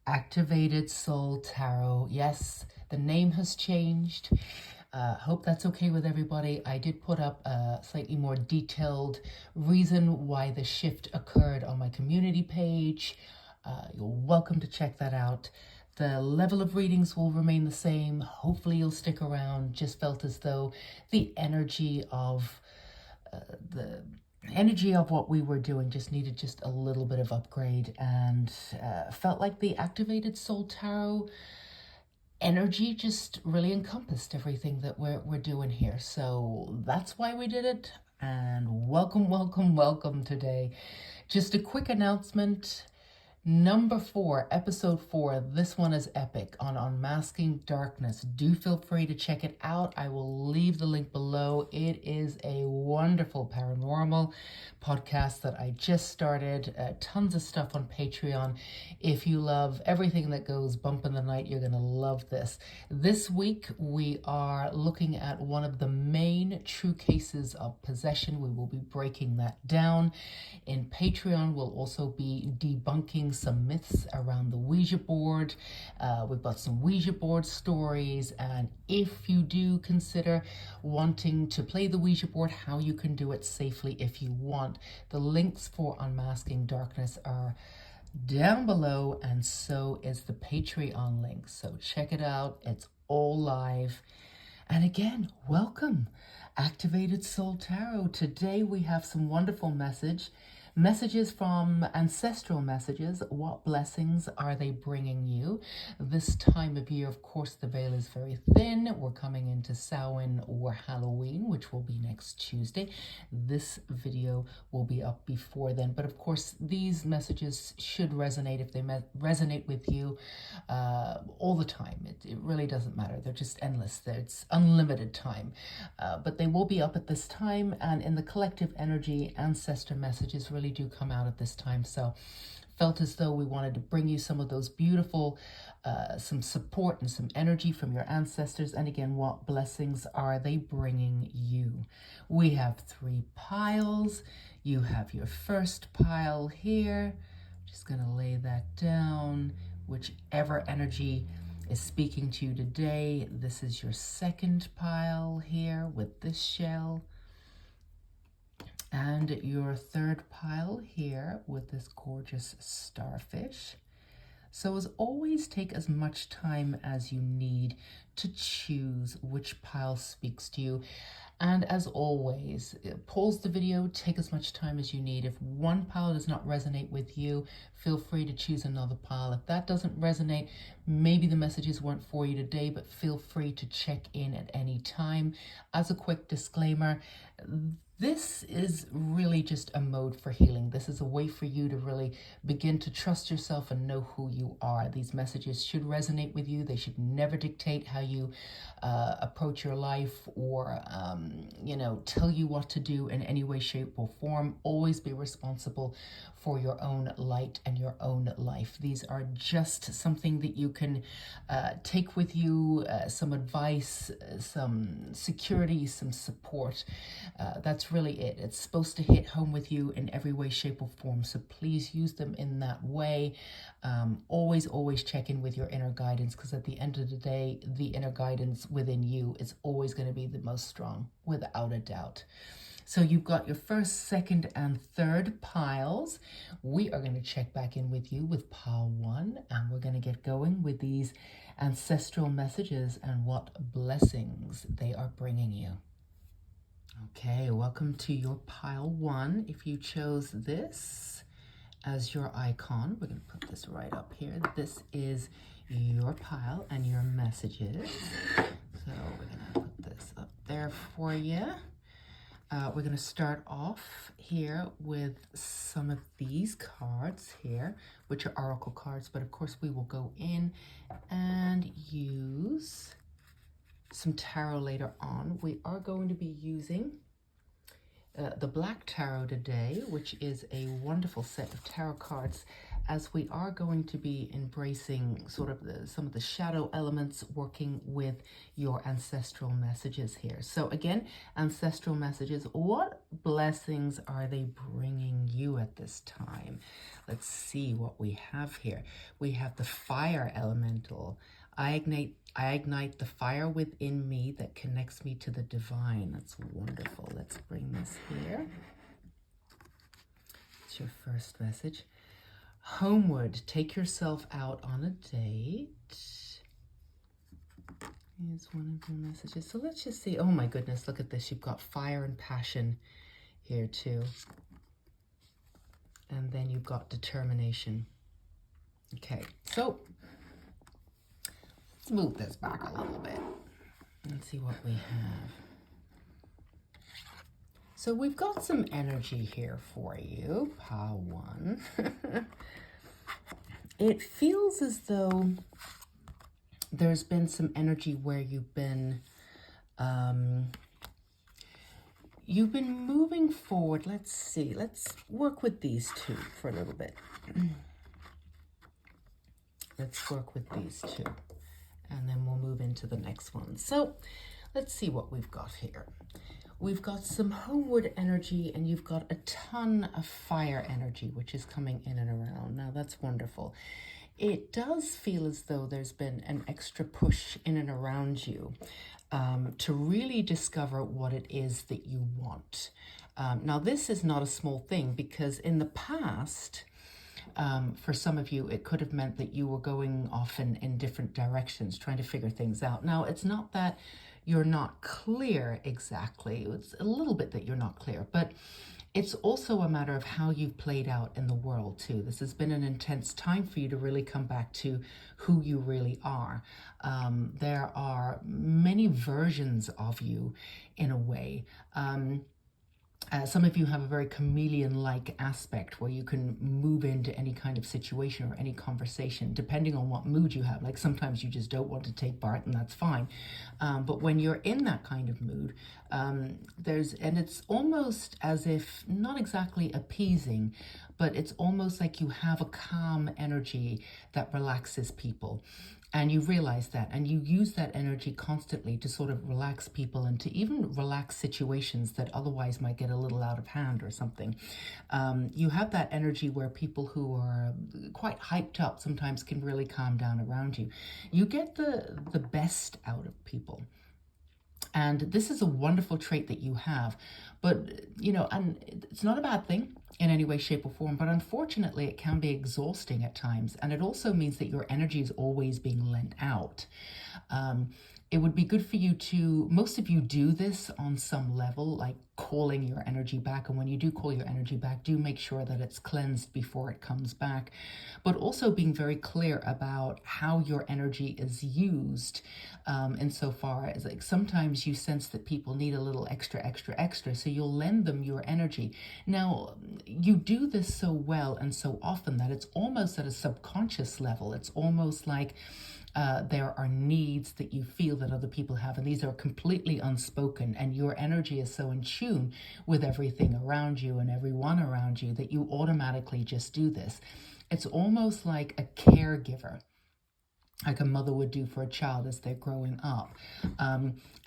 Activated Soul Tarot. Yes, the name has changed. Hope that's okay with everybody. I did put up a slightly more detailed reason why the shift occurred on my community page. You're welcome to check that out. The level of readings will remain the same. Hopefully you'll stick around. Just felt as though the energy of what we were doing just needed just a little bit of upgrade, and felt like the Activated Soul Tarot energy just really encompassed everything that we're doing here. So that's why we did it. And welcome today. Just a quick announcement. Number 4, episode 4. This one is epic on Unmasking Darkness. Do feel free to check it out. I will leave the link below. It is a wonderful paranormal podcast that I just started. Tons of stuff on Patreon. If you love everything that goes bump in the night, you're going to love this. This week, we are looking at one of the main true cases of possession. We will be breaking that down. In Patreon, we'll also be debunking some myths around the Ouija board. We've got some Ouija board stories, and if you do consider wanting to play the Ouija board, how you can do it safely if you want. The links for Unmasking Darkness are down below, and so is the Patreon link. So check it out. It's all live. And again, welcome, Activated Soul Tarot. Today we have some wonderful messages from Ancestral messages. What blessings are they bringing you? This time of year, of course, the veil is very thin. We're coming into Samhain or Halloween, which will be next Tuesday. This video will be up before then. But of course, these messages should resonate if they resonate with you all the time. It really doesn't matter. They're just endless. It's unlimited time. But they will be up at this time. And in the collective energy, ancestor messages really do come out at this time. So felt as though we wanted to bring you some of those beautiful some support and some energy from your ancestors. And again, what blessings are they bringing you? We have 3 piles. You have your first pile here. Just going to lay that down. Whichever energy is speaking to you today, this is your second pile here with this shell. And your third pile here with this gorgeous starfish. So as always, take as much time as you need to choose which pile speaks to you. And as always, pause the video, take as much time as you need. If one pile does not resonate with you, feel free to choose another pile. If that doesn't resonate, maybe the messages weren't for you today, but feel free to check in at any time. As a quick disclaimer, this is really just a mode for healing. This is a way for you to really begin to trust yourself and know who you are. These messages should resonate with you. They should never dictate how you approach your life or, tell you what to do in any way, shape, or form. Always be responsible for your own light and your own life. These are just something that you can take with you, some advice, some security, some support. That's really it. It's supposed to hit home with you in every way, shape, or form. So please use them in that way. Always check in with your inner guidance, because at the end of the day, the inner guidance within you is always going to be the most strong, without a doubt. So you've got your first, second, and third piles. We are going to check back in with you with pile 1, and we're going to get going with these ancestral messages and what blessings they are bringing you. Okay, welcome to your pile 1. If you chose this as your icon, we're going to put this right up here. This is your pile and your messages. So we're going to put this up there for you. We're going to start off here with some of these cards here, which are oracle cards, but of course we will go in and use some tarot later on. We are going to be using the Black Tarot today, which is a wonderful set of tarot cards, as we are going to be embracing sort of some of the shadow elements, working with your ancestral messages here. So again, ancestral messages, what blessings are they bringing you at this time? Let's see what we have here. We have the fire elemental. I ignite the fire within me that connects me to the divine. That's wonderful. Let's bring this here. It's your first message. Homeward, take yourself out on a date. Here's one of your messages. So let's just see. Oh my goodness, look at this. You've got fire and passion here too. And then you've got determination. Okay, so let's move this back a little bit and see what we have. So we've got some energy here for you, Pa 1. It feels as though there's been some energy where you've been moving forward. Let's see. Let's work with these two for a little bit. Let's work with these two, and then we'll move into the next one. So let's see what we've got here. We've got some homeward energy, and you've got a ton of fire energy, which is coming in and around. Now, that's wonderful. It does feel as though there's been an extra push in and around you to really discover what it is that you want. Now, this is not a small thing, because in the past, for some of you, it could have meant that you were going off in different directions, trying to figure things out. Now, it's not that you're not clear exactly. It's a little bit that you're not clear, but it's also a matter of how you've played out in the world too. This has been an intense time for you to really come back to who you really are. There are many versions of you in a way. Some of you have a very chameleon-like aspect where you can move into any kind of situation or any conversation, depending on what mood you have. Like sometimes you just don't want to take part, and that's fine. But when you're in that kind of mood, and it's almost as if, not exactly appeasing, but it's almost like you have a calm energy that relaxes people. And you realize that, and you use that energy constantly to sort of relax people and to even relax situations that otherwise might get a little out of hand or something. You have that energy where people who are quite hyped up sometimes can really calm down around you. You get the best out of people. And this is a wonderful trait that you have. But, you know, and it's not a bad thing in any way, shape, or form, but unfortunately it can be exhausting at times. And it also means that your energy is always being lent out. It would be good for you to, most of you do this on some level, like calling your energy back. And when you do call your energy back, do make sure that it's cleansed before it comes back. But also being very clear about how your energy is used, insofar as like sometimes you sense that people need a little extra, so you'll lend them your energy. Now, you do this so well and so often that it's almost at a subconscious level. It's almost like there are needs that you feel that other people have, and these are completely unspoken, and your energy is so in tune with everything around you and everyone around you that you automatically just do this. It's almost like a caregiver, like a mother would do for a child as they're growing up.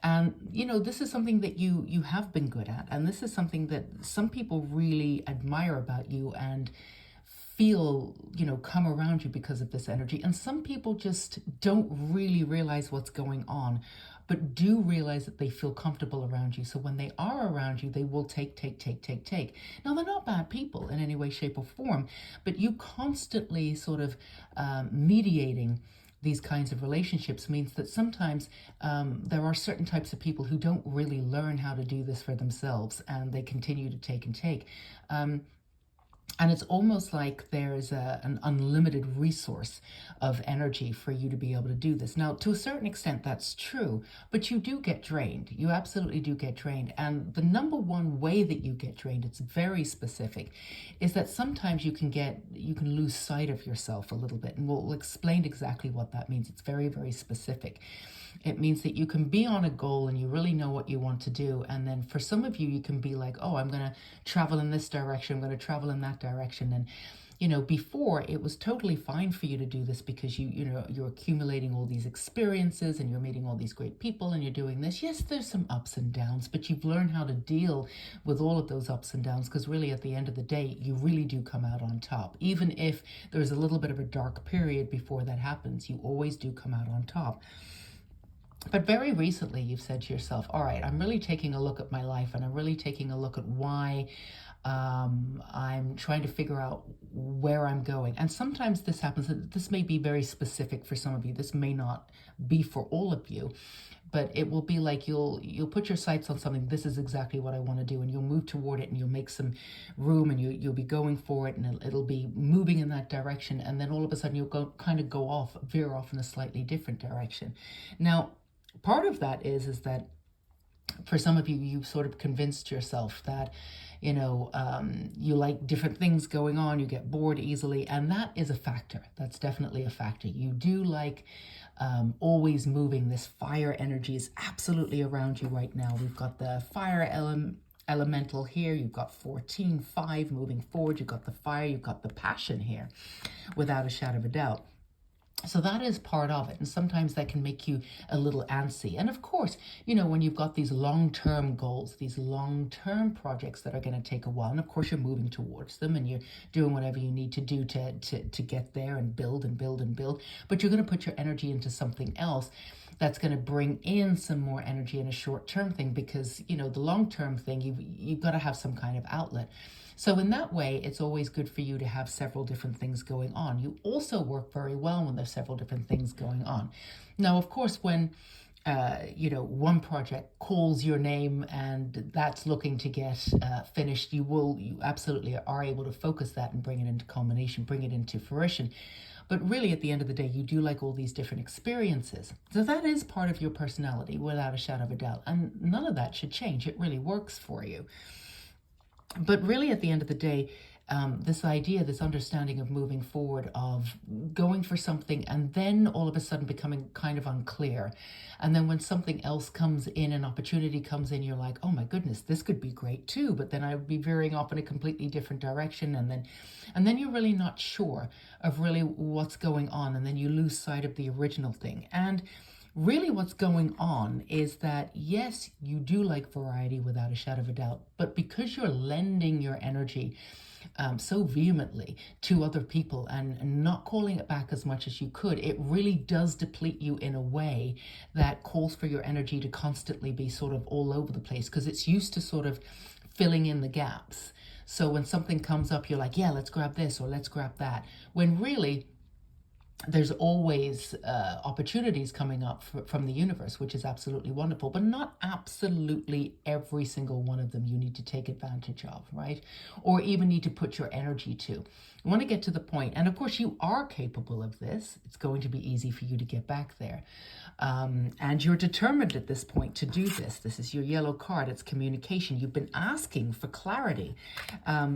And, you know, this is something that you have been good at, and this is something that some people really admire about you and feel, you know, come around you because of this energy. And some people just don't really realize what's going on, but do realize that they feel comfortable around you. So when they are around you, they will take. Now, they're not bad people in any way, shape, or form, but you constantly sort of mediating these kinds of relationships means that sometimes there are certain types of people who don't really learn how to do this for themselves, and they continue to take. And it's almost like there's an unlimited resource of energy for you to be able to do this. Now, to a certain extent, that's true, but you do get drained. You absolutely do get drained. And the number one way that you get drained, it's very specific, is that sometimes you can lose sight of yourself a little bit. And we'll explain exactly what that means. It's very, very specific. It means that you can be on a goal and you really know what you want to do. And then for some of you, you can be like, oh, I'm going to travel in this direction. I'm going to travel in that direction. And before it was totally fine for you to do this because you're accumulating all these experiences and you're meeting all these great people and you're doing this. Yes, there's some ups and downs, but you've learned how to deal with all of those ups and downs, because really at the end of the day, you really do come out on top. Even if there's a little bit of a dark period before that happens, you always do come out on top. But very recently, you've said to yourself, all right, I'm really taking a look at my life, and I'm really taking a look at why I'm trying to figure out where I'm going. And sometimes this happens. This may be very specific for some of you. This may not be for all of you. But it will be like you'll put your sights on something. This is exactly what I want to do, and you'll move toward it, and you'll make some room, and you'll be going for it, and it'll be moving in that direction. And then all of a sudden, you'll veer off in a slightly different direction. Now, part of that is that for some of you, you've sort of convinced yourself that, you like different things going on, you get bored easily, and that is a factor. That's definitely a factor. You do like always moving. This fire energy is absolutely around you right now. We've got the fire elemental here. You've got 14-5 moving forward. You've got the fire. You've got the passion here, without a shadow of a doubt. So that is part of it. And sometimes that can make you a little antsy. And of course, when you've got these long-term goals, these long-term projects that are going to take a while, and of course you're moving towards them and you're doing whatever you need to do to get there and build and build and build. But you're going to put your energy into something else that's going to bring in some more energy in a short-term thing, because, the long-term thing, you've got to have some kind of outlet. So in that way, it's always good for you to have several different things going on. You also work very well when there's several different things going on. Now, of course, when one project calls your name and that's looking to get finished, you absolutely are able to focus that and bring it into culmination, bring it into fruition. But really, at the end of the day, you do like all these different experiences. So that is part of your personality, without a shadow of a doubt. And none of that should change. It really works for you. But really, at the end of the day, this idea, this understanding of moving forward, of going for something and then all of a sudden becoming kind of unclear. And then when something else comes in, an opportunity comes in, you're like, oh my goodness, this could be great too. But then I would be veering off in a completely different direction. And then you're really not sure of really what's going on. And then you lose sight of the original thing. And really what's going on is that, yes, you do like variety without a shadow of a doubt, but because you're lending your energy so vehemently to other people and not calling it back as much as you could, it really does deplete you in a way that calls for your energy to constantly be sort of all over the place, because it's used to sort of filling in the gaps. So when something comes up, you're like, yeah, let's grab this or let's grab that, when really there's always opportunities coming up from the universe, which is absolutely wonderful, but not absolutely every single one of them you need to take advantage of, right? Or even need to put your energy to. You want to get to the point, and of course you are capable of this. It's going to be easy for you to get back there. And you're determined at this point to do this. This is your yellow card. It's communication. You've been asking for clarity.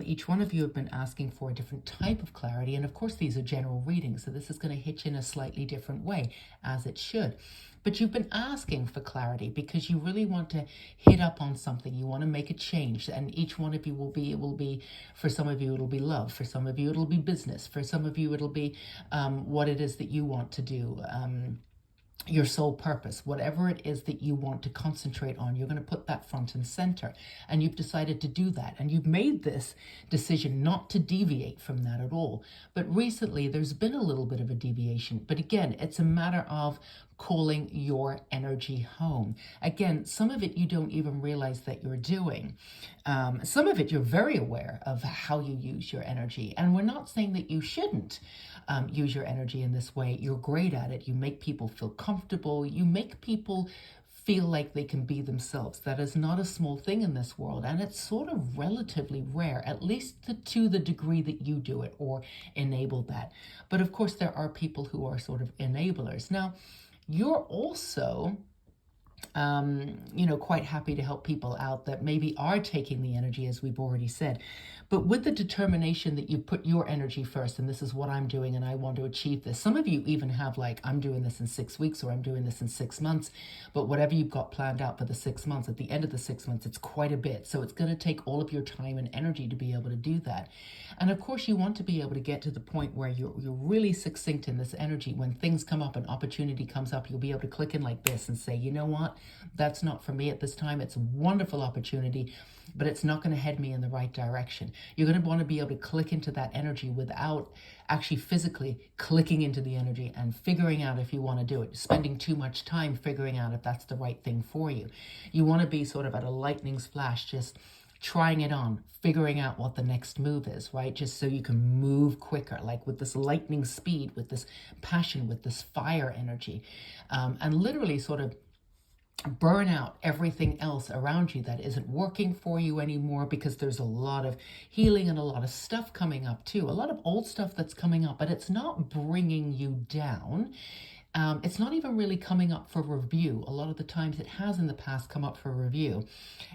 Each one of you have been asking for a different type of clarity. And of course, these are general readings, so this is going to hit you in a slightly different way, as it should. But you've been asking for clarity because you really want to hit up on something. You want to make a change. And each one of you will be, for some of you, it'll be love. For some of you, it'll be business. For some of you, it'll be what it is that you want to do. Your soul purpose, whatever it is that you want to concentrate on, you're going to put that front and center. And you've decided to do that. And you've made this decision not to deviate from that at all. But recently, there's been a little bit of a deviation. But again, it's a matter of calling your energy home. Again, some of it you don't even realize that you're doing. Some of it you're very aware of how you use your energy. And we're not saying that you shouldn't use your energy in this way. You're great at it. You make people feel comfortable. You make people feel like they can be themselves. That is not a small thing in this world. And it's sort of relatively rare, at least to the degree that you do it or enable that. But of course, there are people who are sort of enablers. Now, you're also quite happy to help people out that maybe are taking the energy, as we've already said. But with the determination that you put your energy first, and this is what I'm doing, and I want to achieve this. Some of you even have like, I'm doing this in 6 weeks, or I'm doing this in 6 months. But whatever you've got planned out for the 6 months, at the end of the 6 months, it's quite a bit. So it's going to take all of your time and energy to be able to do that. And of course, you want to be able to get to the point where you're really succinct in this energy. When things come up, an opportunity comes up, you'll be able to click in like this and say, you know what? That's not for me at this time. It's a wonderful opportunity, but it's not going to head me in the right direction. You're going to want to be able to click into that energy without actually physically clicking into the energy and figuring out if you want to do it, spending too much time figuring out if that's the right thing for you. You want to be sort of at a lightning's flash, just trying it on, figuring out what the next move is, right? Just so you can move quicker, like with this lightning speed, with this passion, with this fire energy, and literally sort of burn out everything else around you that isn't working for you anymore, because there's a lot of healing and a lot of stuff coming up too, a lot of old stuff that's coming up, but it's not bringing you down. It's not even really coming up for review. A lot of the times it has in the past come up for review.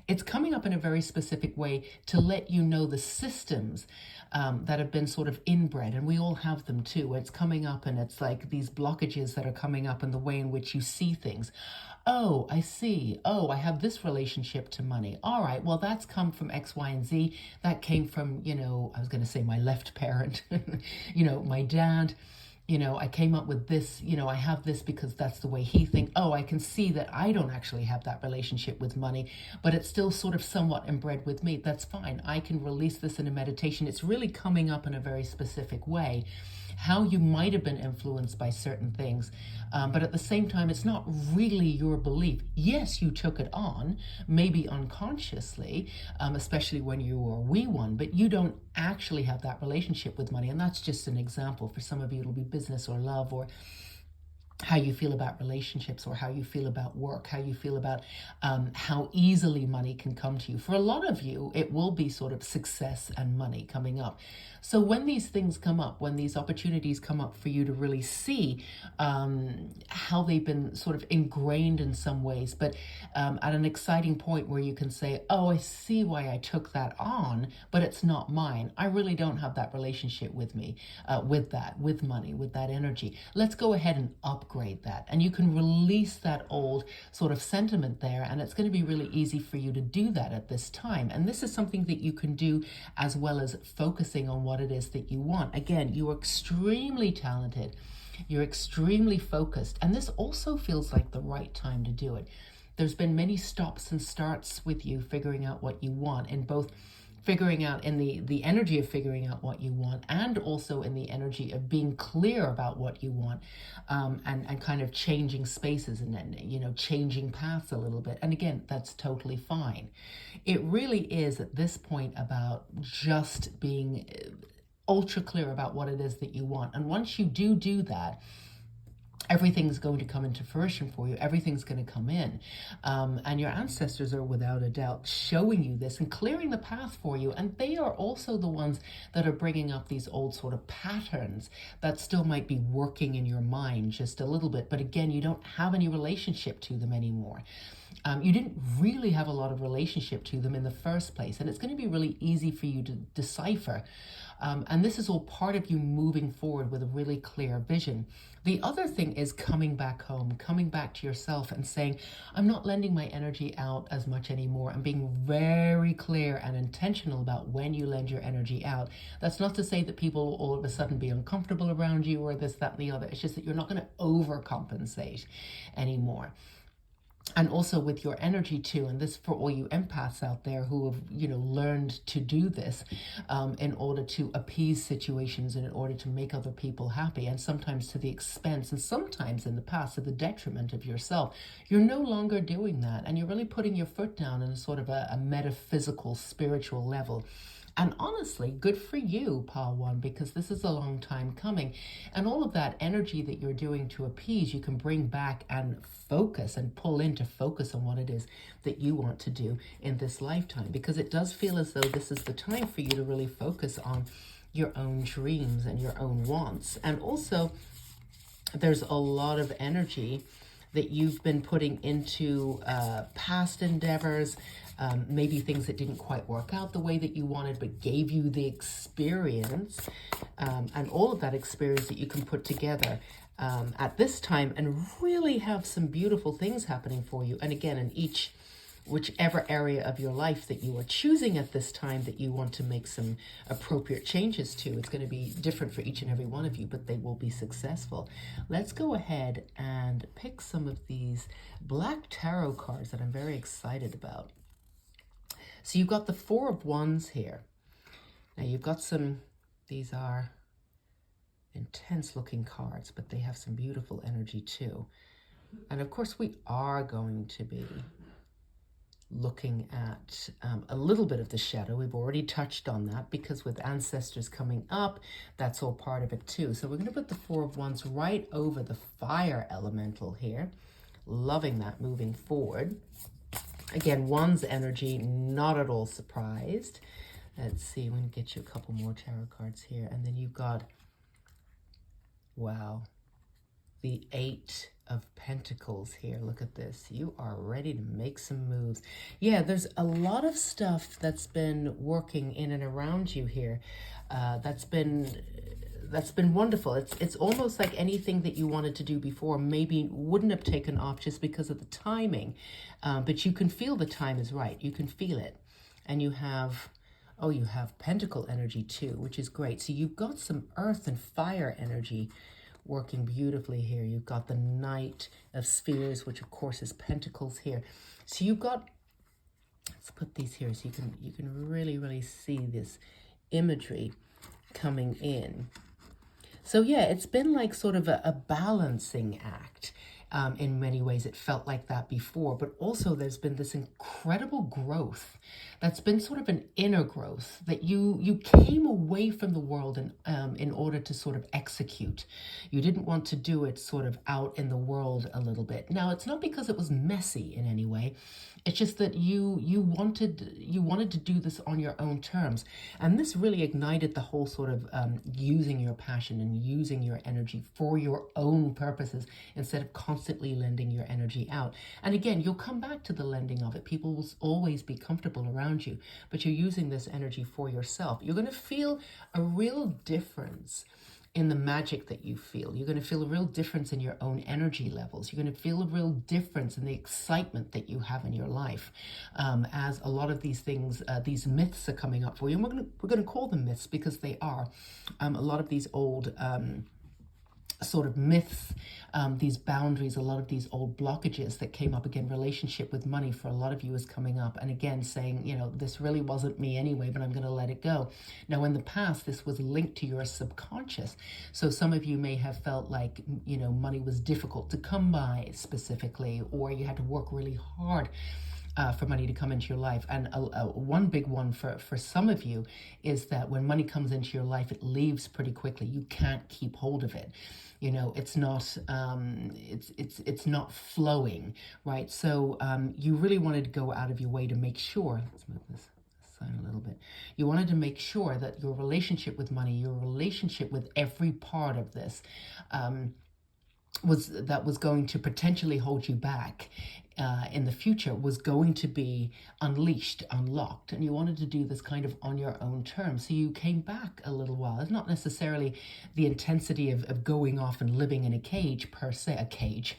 It's coming up in a very specific way to let you know the systems that have been sort of inbred, and we all have them too. It's coming up and it's like these blockages that are coming up in the way in which you see things. Oh, I see. Oh, I have this relationship to money. All right, well, that's come from X, Y, and Z. That came from, I was going to say my left parent, my dad. I came up with this, I have this because that's the way he thinks. Oh, I can see that I don't actually have that relationship with money, but it's still sort of somewhat inbred with me. That's fine. I can release this in a meditation. It's really coming up in a very specific way, how you might have been influenced by certain things. But at the same time, it's not really your belief. Yes, you took it on, maybe unconsciously, especially when you were a wee one, but you don't actually have that relationship with money. And that's just an example. For some of you, it'll be business or love, or how you feel about relationships, or how you feel about work, how you feel about how easily money can come to you. For a lot of you, it will be sort of success and money coming up. So when these things come up, when these opportunities come up for you to really see how they've been sort of ingrained in some ways, but at an exciting point where you can say, oh, I see why I took that on, but it's not mine. I really don't have that relationship with me, with money, with that energy. Let's go ahead and upgrade that. And you can release that old sort of sentiment there, and it's going to be really easy for you to do that at this time. And this is something that you can do as well as focusing on what it is that you want. Again, you are extremely talented. You're extremely focused. And this also feels like the right time to do it. There's been many stops and starts with you figuring out what you want, in both figuring out in the energy of figuring out what you want, and also in the energy of being clear about what you want, and kind of changing spaces and then, changing paths a little bit. And again, that's totally fine. It really is at this point about just being ultra clear about what it is that you want. And once you do that, everything's going to come into fruition for you. Everything's going to come in. And your ancestors are without a doubt showing you this and clearing the path for you. And they are also the ones that are bringing up these old sort of patterns that still might be working in your mind just a little bit. But again, you don't have any relationship to them anymore. You didn't really have a lot of relationship to them in the first place. And it's going to be really easy for you to decipher. And this is all part of you moving forward with a really clear vision. The other thing is coming back home, coming back to yourself and saying, I'm not lending my energy out as much anymore. I'm being very clear and intentional about when you lend your energy out. That's not to say that people will all of a sudden be uncomfortable around you or this, that, and the other. It's just that you're not going to overcompensate anymore. And also with your energy too, and this for all you empaths out there who have, learned to do this in order to appease situations and in order to make other people happy, and sometimes to the expense, and sometimes in the past to the detriment of yourself. You're no longer doing that, and you're really putting your foot down in a sort of a metaphysical, spiritual level. And honestly, good for you, Pile 1, because this is a long time coming. And all of that energy that you're doing to appease, you can bring back and focus and pull in to focus on what it is that you want to do in this lifetime. Because it does feel as though this is the time for you to really focus on your own dreams and your own wants. And also, there's a lot of energy that you've been putting into past endeavors, maybe things that didn't quite work out the way that you wanted, but gave you the experience, and all of that experience that you can put together at this time and really have some beautiful things happening for you. And again, in whichever area of your life that you are choosing at this time that you want to make some appropriate changes to, it's going to be different for each and every one of you, but they will be successful. Let's go ahead and pick some of these black tarot cards that I'm very excited about. So you've got the Four of Wands here. Now you've got these are intense looking cards, but they have some beautiful energy too. And of course we are going to be looking at a little bit of the shadow. We've already touched on that because with ancestors coming up, that's all part of it too. So we're going to put the Four of Wands right over the fire elemental here. Loving that moving forward. Again, Wands energy, not at all surprised. Let's see, I'm going to get you a couple more tarot cards here. And then you've got, wow, the Eight of Pentacles here. Look at this. You are ready to make some moves. Yeah, there's a lot of stuff that's been working in and around you here. That's been wonderful. It's almost like anything that you wanted to do before maybe wouldn't have taken off just because of the timing. But you can feel the time is right. You can feel it. And you have, oh, you have Pentacle energy too, which is great. So you've got some earth and fire energy working beautifully here. You've got the Knight of Spheres, which of course is Pentacles here. So you've got, let's put these here so you can really see this imagery coming in. So yeah, it's been like sort of a balancing act. In many ways, it felt like that before, but also there's been this incredible growth that's been sort of an inner growth that you came away from the world in order to sort of execute. You didn't want to do it sort of out in the world a little bit. Now, it's not because it was messy in any way. It's just that you wanted to do this on your own terms. And this really ignited the whole sort of using your passion and using your energy for your own purposes instead of constantly lending your energy out. And again, you'll come back to the lending of it. People will always be comfortable around you, but you're using this energy for yourself. You're going to feel a real difference in the magic that you feel. You're going to feel a real difference in your own energy levels. You're going to feel a real difference in the excitement that you have in your life as a lot of these things, these myths are coming up for you. And we're going to call them myths because they are. A lot of these old sort of myths, these boundaries, a lot of these old blockages that came up again, relationship with money for a lot of you is coming up. And again, saying, you know, this really wasn't me anyway, but I'm going to let it go. Now, in the past, this was linked to your subconscious. So some of you may have felt like, you know, money was difficult to come by specifically, or you had to work really hard for money to come into your life. And one big one for some of you is that when money comes into your life, it leaves pretty quickly. You can't keep hold of it. You know, it's not it's not flowing, right? So you really wanted to go out of your way to make sure. Let's move this sign a little bit. You wanted to make sure that your relationship with money, your relationship with every part of this, was going to potentially hold you back in the future, was going to be unleashed, unlocked, and you wanted to do this kind of on your own terms. So you came back a little while. It's not necessarily the intensity of going off and living in a cage per se, a cage,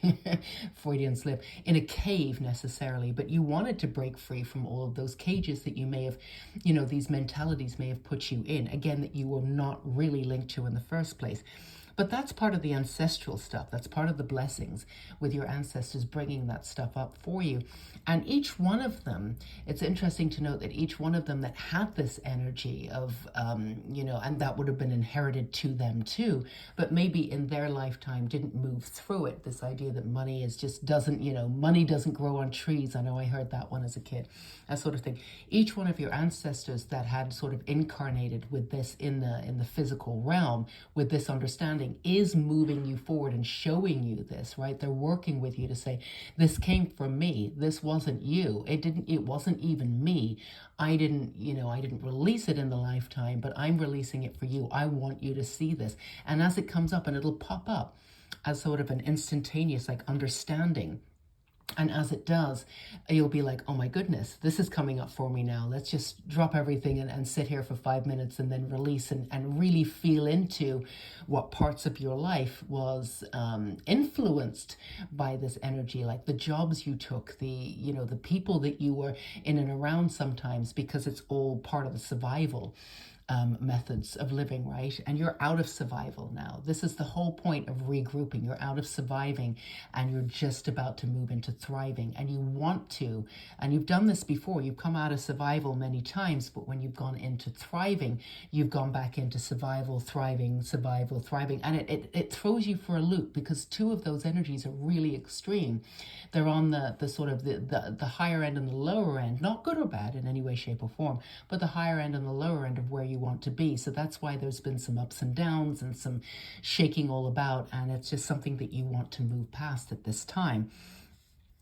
Freudian slip, in a cave necessarily, but you wanted to break free from all of those cages that you may have, you know, these mentalities may have put you in, again, that you were not really linked to in the first place. But that's part of the ancestral stuff. That's part of the blessings with your ancestors bringing that stuff up for you. And each one of them, it's interesting to note that each one of them that had this energy of, you know, and that would have been inherited to them too, but maybe in their lifetime didn't move through it. This idea that money is just doesn't, you know, money doesn't grow on trees. I know I heard that one as a kid, that sort of thing. Each one of your ancestors that had sort of incarnated with this in the physical realm, with this understanding, is moving you forward and showing you this, right? They're working with you to say, this came from me. This wasn't you. It wasn't even me. I didn't release it in the lifetime, but I'm releasing it for you. I want you to see this. And as it comes up, and it'll pop up, as sort of an instantaneous like understanding. And as it does, you'll be like, oh my goodness, this is coming up for me now. Let's just drop everything and sit here for 5 minutes and then release and really feel into what parts of your life was influenced by this energy, like the jobs you took, the people that you were in and around sometimes, because it's all part of the survival methods of living, right? And you're out of survival now. This is the whole point of regrouping. You're out of surviving and you're just about to move into thriving. And you want to, and you've done this before. You've come out of survival many times, but when you've gone into thriving, you've gone back into survival, thriving, and it throws you for a loop, because two of those energies are really extreme. They're on the sort of the higher end and the lower end, not good or bad in any way, shape, or form, but the higher end and the lower end of where you want to be. So that's why there's been some ups and downs and some shaking all about, and it's just something that you want to move past at this time.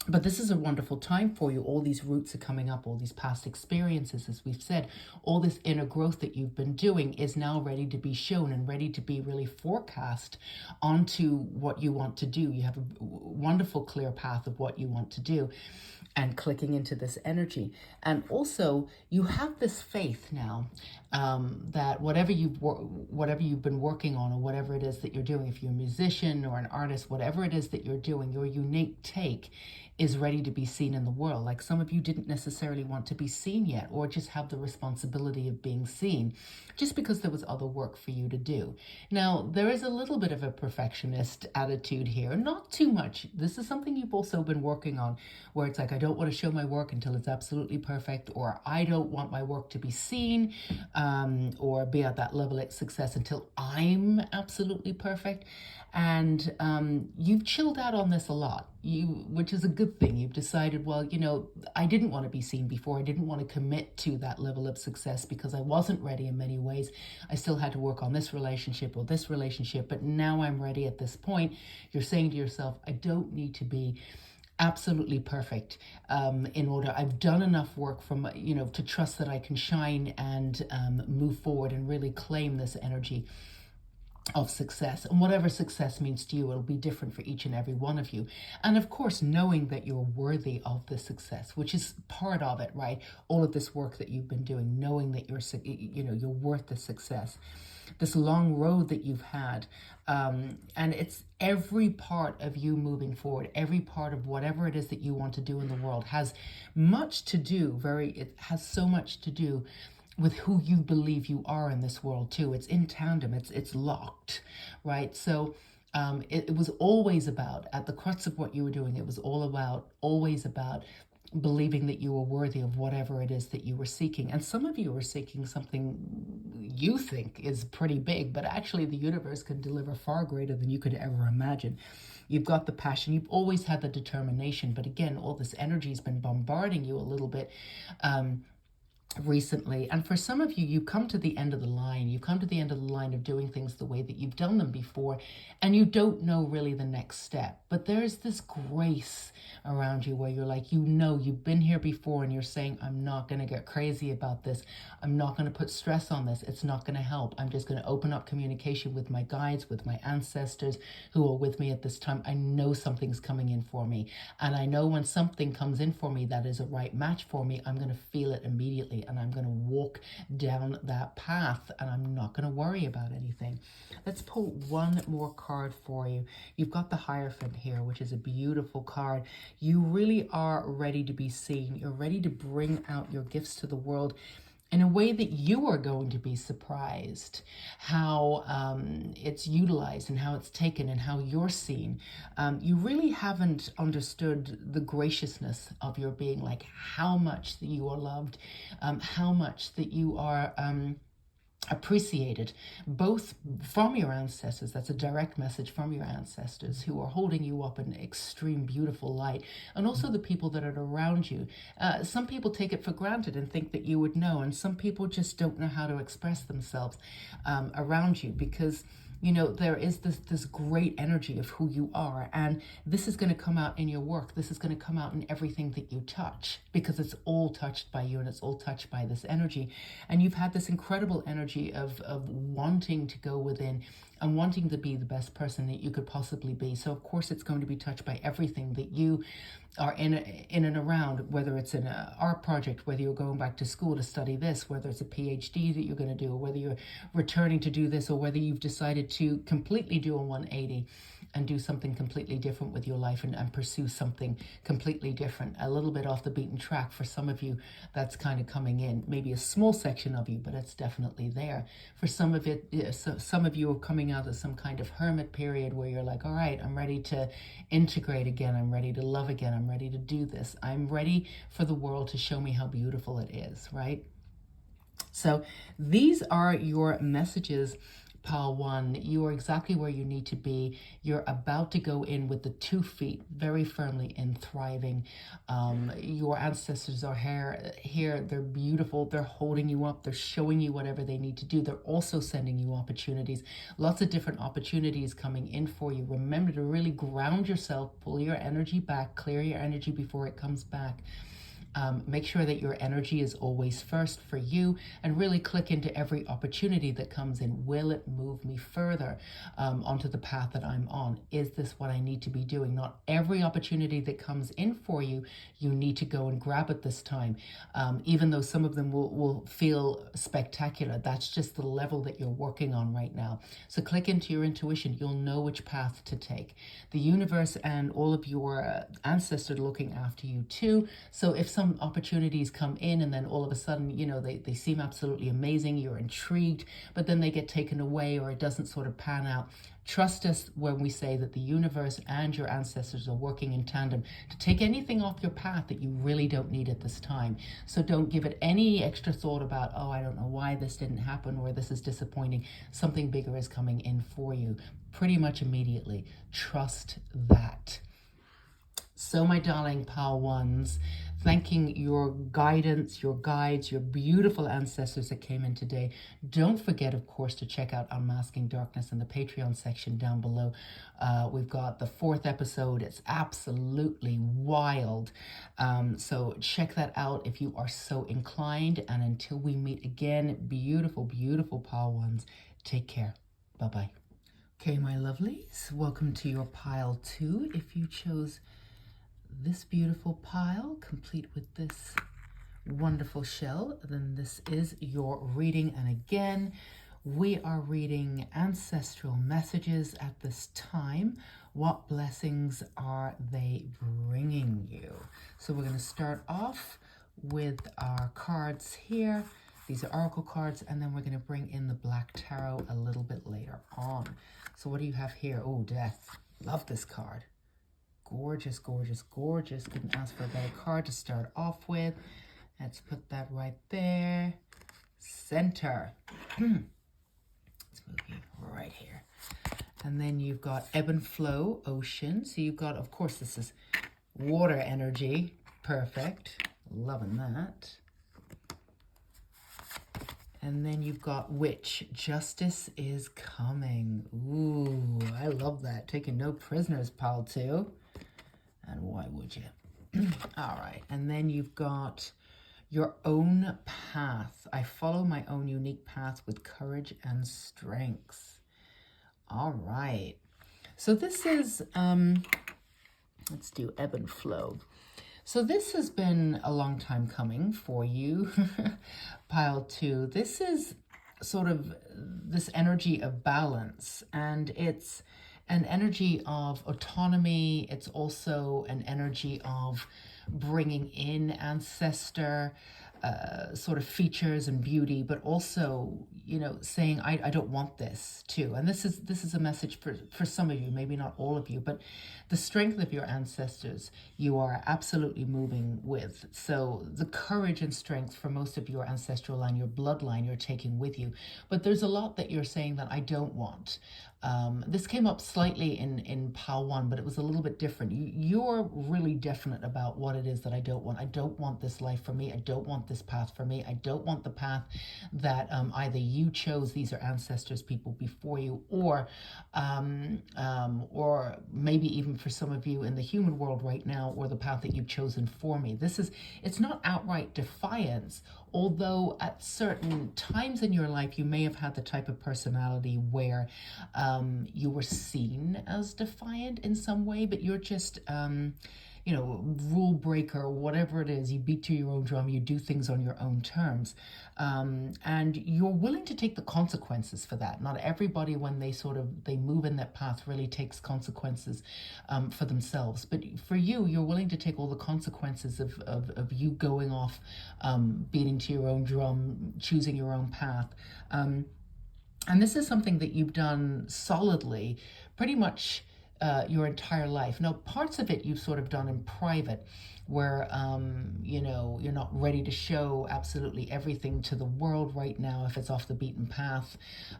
But this is a wonderful time for you. All these roots are coming up, all these past experiences, as we've said, all this inner growth that you've been doing is now ready to be shown and ready to be really forecast onto what you want to do. You have a wonderful, clear path of what you want to do, and clicking into this energy. And also, you have this faith now that whatever you've been working on, or whatever it is that you're doing, if you're a musician or an artist, whatever it is that you're doing, your unique take is ready to be seen in the world. Like some of you didn't necessarily want to be seen yet, or just have the responsibility of being seen, just because there was other work for you to do. Now, there is a little bit of a perfectionist attitude here, not too much. This is something you've also been working on, where it's like, I don't want to show my work until it's absolutely perfect, or I don't want my work to be seen, or be at that level of success until I'm absolutely perfect. And you've chilled out on this a lot, which is a good thing. You've decided, well, I didn't want to be seen before. I didn't want to commit to that level of success because I wasn't ready in many ways. I still had to work on this relationship or this relationship, but now I'm ready at this point. You're saying to yourself, I don't need to be absolutely perfect in order. I've done enough work to trust that I can shine and move forward and really claim this energy of success. And whatever success means to you, it'll be different for each and every one of you. And of course, knowing that you're worthy of the success, which is part of it, right? All of this work that you've been doing, knowing that you're worth the success. This long road that you've had, and it's every part of you moving forward, every part of whatever it is that you want to do in the world has much to do, it has so much to do with who you believe you are in this world too. It's in tandem, it's locked, right? So it was always about, at the crux of what you were doing, it was always about believing that you were worthy of whatever it is that you were seeking. And some of you are seeking something you think is pretty big, but actually the universe can deliver far greater than you could ever imagine. You've got the passion, you've always had the determination, but again, all this energy has been bombarding you a little bit recently. And for some of you, you come to the end of the line. You come to the end of the line of doing things the way that you've done them before, and you don't know really the next step. But there's this grace around you where you're like, you've been here before, and you're saying, I'm not going to get crazy about this. I'm not going to put stress on this. It's not going to help. I'm just going to open up communication with my guides, with my ancestors who are with me at this time. I know something's coming in for me. And I know when something comes in for me that is a right match for me, I'm going to feel it immediately. And I'm going to walk down that path, and I'm not going to worry about anything. Let's pull one more card for you. You've got the Hierophant here, which is a beautiful card. You really are ready to be seen. You're ready to bring out your gifts to the world in a way that you are going to be surprised how it's utilized and how it's taken and how you're seen. You really haven't understood the graciousness of your being, like how much that you are loved, how much that you are appreciated, both from your ancestors. That's a direct message from your ancestors who are holding you up in extreme beautiful light, and also the people that are around you. Some people take it for granted and think that you would know, and some people just don't know how to express themselves around you, because You know, there is this great energy of who you are, and this is going to come out in your work. This is going to come out in everything that you touch, because it's all touched by you and it's all touched by this energy. And you've had this incredible energy of wanting to go within and wanting to be the best person that you could possibly be. So of course it's going to be touched by everything that you are in and around, whether it's an art project, whether you're going back to school to study this, whether it's a PhD that you're going to do, or whether you're returning to do this, or whether you've decided to completely do a 180 and do something completely different with your life, and pursue something completely different, a little bit off the beaten track. For some of you, that's kind of coming in, maybe a small section of you, but it's definitely there. For some of it, some of you are coming out of some kind of hermit period where you're like, all right, I'm ready to integrate again. I'm ready to love again. I'm ready to do this. I'm ready for the world to show me how beautiful it is, right? So these are your messages, Pile 1. You are exactly where you need to be. You're about to go in with the 2 feet very firmly in thriving. Your ancestors are here. They're beautiful. They're holding you up. They're showing you whatever they need to do. They're also sending you opportunities. Lots of different opportunities coming in for you. Remember to really ground yourself, pull your energy back, clear your energy before it comes back. Make sure that your energy is always first for you, and really click into every opportunity that comes in. Will it move me further onto the path that I'm on? Is this what I need to be doing? Not every opportunity that comes in for you, you need to go and grab it this time. Even though some of them will feel spectacular, that's just the level that you're working on right now. So click into your intuition. You'll know which path to take. The universe and all of your ancestors are looking after you too. So if some opportunities come in and then all of a sudden, you know, they seem absolutely amazing, you're intrigued, but then they get taken away or it doesn't sort of pan out. Trust us when we say that the universe and your ancestors are working in tandem to take anything off your path that you really don't need at this time. So don't give it any extra thought about, oh, I don't know why this didn't happen, or this is disappointing. Something bigger is coming in for you pretty much immediately. Trust that. So my darling Pile 1s, thanking your guidance, your guides, your beautiful ancestors that came in today. Don't forget, of course, to check out Unmasking Darkness in the Patreon section down below. We've got the 4th episode. It's absolutely wild. So check that out if you are so inclined. And until we meet again, beautiful, beautiful Pile 1s, take care. Bye-bye. Okay, my lovelies, welcome to your Pile 2. If you chose this beautiful pile, complete with this wonderful shell, then this is your reading. And again, we are reading ancestral messages at this time. What blessings are they bringing you? So we're going to start off with our cards here. These are oracle cards, and then we're going to bring in the Black Tarot a little bit later on. So what do you have here? Oh, Death. Love this card. Gorgeous, gorgeous, gorgeous. Couldn't ask for a better card to start off with. Let's put that right there. Center. Let's move you right here. And then you've got ebb and flow, ocean. So you've got, of course, this is water energy. Perfect. Loving that. And then you've got witch. Justice is coming. Ooh, I love that. Taking no prisoners, Pile 2. And why would you? All right. And then you've got your own path. I follow my own unique path with courage and strength. All right. So this is, let's do ebb and flow. So this has been a long time coming for you, Pile 2. This is sort of this energy of balance, and it's an energy of autonomy. It's also an energy of bringing in ancestor sort of features and beauty, but also, you know, saying, I don't want this too. And this is a message for some of you, maybe not all of you, but the strength of your ancestors you are absolutely moving with. So the courage and strength for most of your ancestral line, your bloodline, you're taking with you. But there's a lot that you're saying that I don't want. This came up slightly in pile one, but it was a little bit different. You're really definite about what it is that I don't want. I don't want this life for me. I don't want this path for me. I don't want the path that either you chose, these are ancestors, people before you, or maybe even for some of you in the human world right now, or the path that you've chosen for me. It's not outright defiance, although at certain times in your life you may have had the type of personality where you were seen as defiant in some way, but you're just rule breaker, or whatever it is. You beat to your own drum, you do things on your own terms, and you're willing to take the consequences for that. Not everybody, when they move in that path, really takes consequences for themselves, but for you, you're willing to take all the consequences of you going off, beating to your own drum, choosing your own path. And this is something that you've done solidly pretty much your entire life. Now, parts of it you've sort of done in private, where you're not ready to show absolutely everything to the world right now if it's off the beaten path,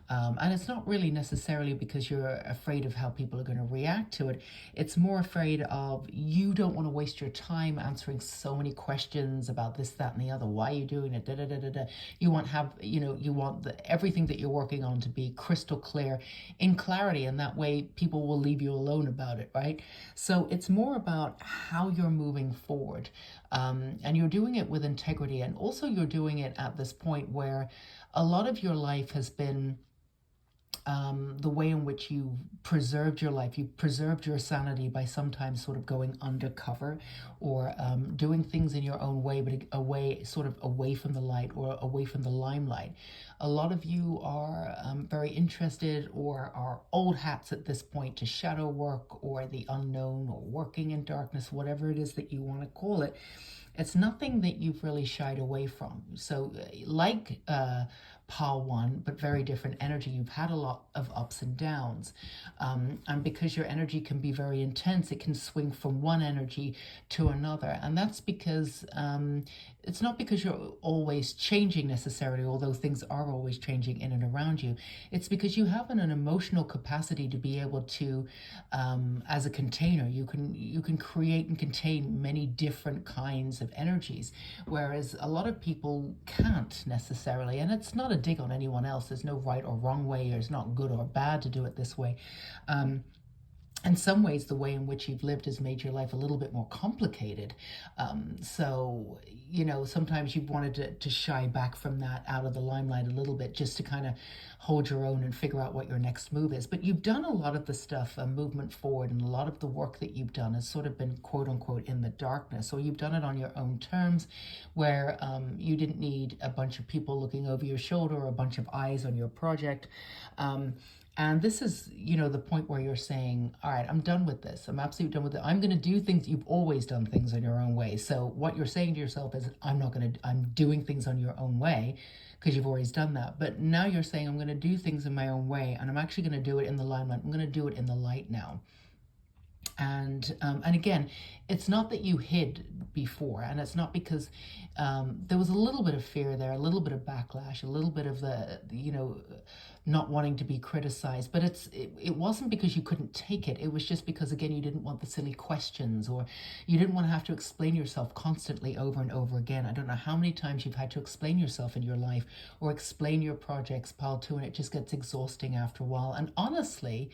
and it's not really necessarily because you're afraid of how people are going to react to it. It's more afraid of, you don't want to waste your time answering so many questions about this, that, and the other. Why are you doing it? Da, da, da, da, da. You want everything that you're working on to be crystal clear, in clarity, and that way people will leave you alone about it, right? So it's more about how you're moving forward. And you're doing it with integrity, and also you're doing it at this point where a lot of your life has been the way in which you've preserved your life. You've preserved your sanity by sometimes sort of going undercover, or doing things in your own way, but away from the light, or away from the limelight. A lot of you are very interested, or are old hats at this point, to shadow work, or the unknown, or working in darkness, whatever it is that you want to call it. It's nothing that you've really shied away from. So like pile one, but very different energy. You've had a lot of ups and downs. And because your energy can be very intense, it can swing from one energy to another. And that's because it's not because you're always changing necessarily, although things are always changing in and around you. It's because you have an emotional capacity to be able to, as a container, you can create and contain many different kinds of energies, whereas a lot of people can't necessarily. And it's not a dig on anyone else. There's no right or wrong way, or it's not good or bad to do it this way. In some ways, the way in which you've lived has made your life a little bit more complicated. So, sometimes you've wanted to shy back from that, out of the limelight a little bit, just to kind of hold your own and figure out what your next move is. But you've done a lot of the stuff, movement forward, and a lot of the work that you've done has sort of been, quote unquote, in the darkness, or you've done it on your own terms, where you didn't need a bunch of people looking over your shoulder, or a bunch of eyes on your project. And this is, the point where you're saying, all right, I'm done with this. I'm absolutely done with it. I'm going to do things. You've always done things in your own way. So what you're saying to yourself is, I'm doing things on your own way, because you've always done that. But now you're saying, I'm going to do things in my own way, and I'm actually going to do it in the limelight. I'm going to do it in the light now. And again, it's not that you hid before, and it's not because there was a little bit of fear there, a little bit of backlash, a little bit of the not wanting to be criticized, but it wasn't because you couldn't take it. It was just because, again, you didn't want the silly questions, or you didn't want to have to explain yourself constantly over and over again. I don't know how many times you've had to explain yourself in your life, or explain your projects, pile two, and it just gets exhausting after a while. And honestly,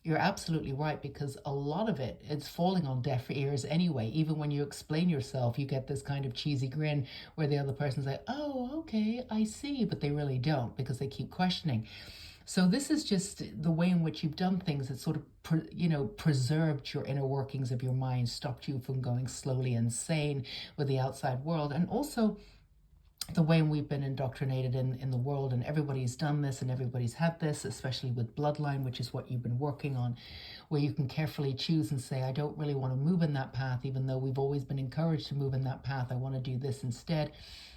you're absolutely right, because a lot of it's falling on deaf ears anyway. Even when you explain yourself, you get this kind of cheesy grin where the other person's like, oh, okay, I see, but they really don't, because they keep questioning. So this is just the way in which you've done things that sort of, preserved your inner workings of your mind, stopped you from going slowly insane with the outside world, and also the way we've been indoctrinated in the world, and everybody's done this and everybody's had this, especially with bloodline, which is what you've been working on, where you can carefully choose and say, I don't really want to move in that path, even though we've always been encouraged to move in that path. I want to do this instead.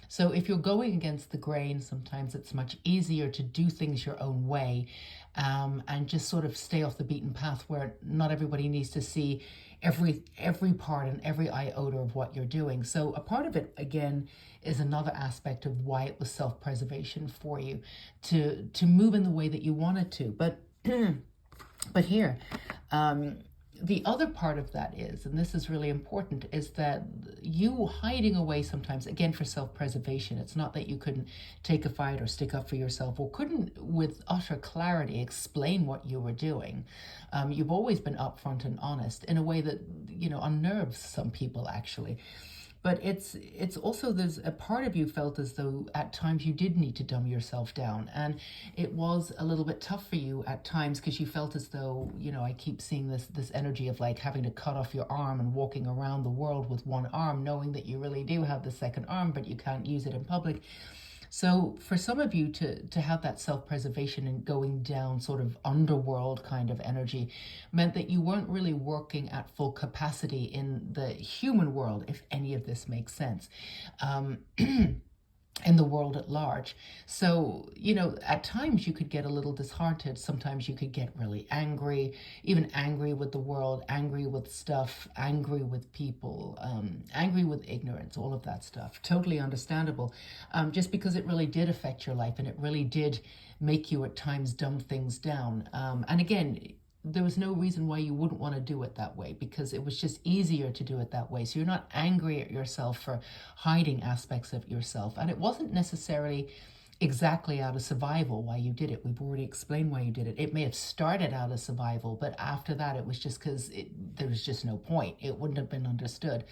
So if you're going against the grain, sometimes it's much easier to do things your own way, and just sort of stay off the beaten path, where not everybody needs to see every part and every iota of what you're doing. So a part of it, again, is another aspect of why it was self-preservation for you, to move in the way that you wanted to. But But here, um, the other part of that is, and this is really important, is that you hiding away sometimes, again, for self-preservation. It's not that you couldn't take a fight or stick up for yourself or couldn't, with utter clarity, explain what you were doing. You've always been upfront and honest in a way that, unnerves some people, actually. But it's also, there's a part of you felt as though at times you did need to dumb yourself down, and it was a little bit tough for you at times because you felt as though, I keep seeing this energy of like having to cut off your arm and walking around the world with one arm, knowing that you really do have the second arm, but you can't use it in public. So for some of you to have that self-preservation and going down sort of underworld kind of energy meant that you weren't really working at full capacity in the human world, if any of this makes sense. In the world at large. So, at times you could get a little disheartened. Sometimes you could get really angry, even angry with the world, angry with stuff, angry with people, angry with ignorance, all of that stuff. Totally understandable. Just because it really did affect your life and it really did make you at times dumb things down. And again, there was no reason why you wouldn't want to do it that way, because it was just easier to do it that way. So you're not angry at yourself for hiding aspects of yourself. And it wasn't necessarily exactly out of survival why you did it. We've already explained why you did it. It may have started out of survival, but after that it was just because there was just no point. It wouldn't have been understood.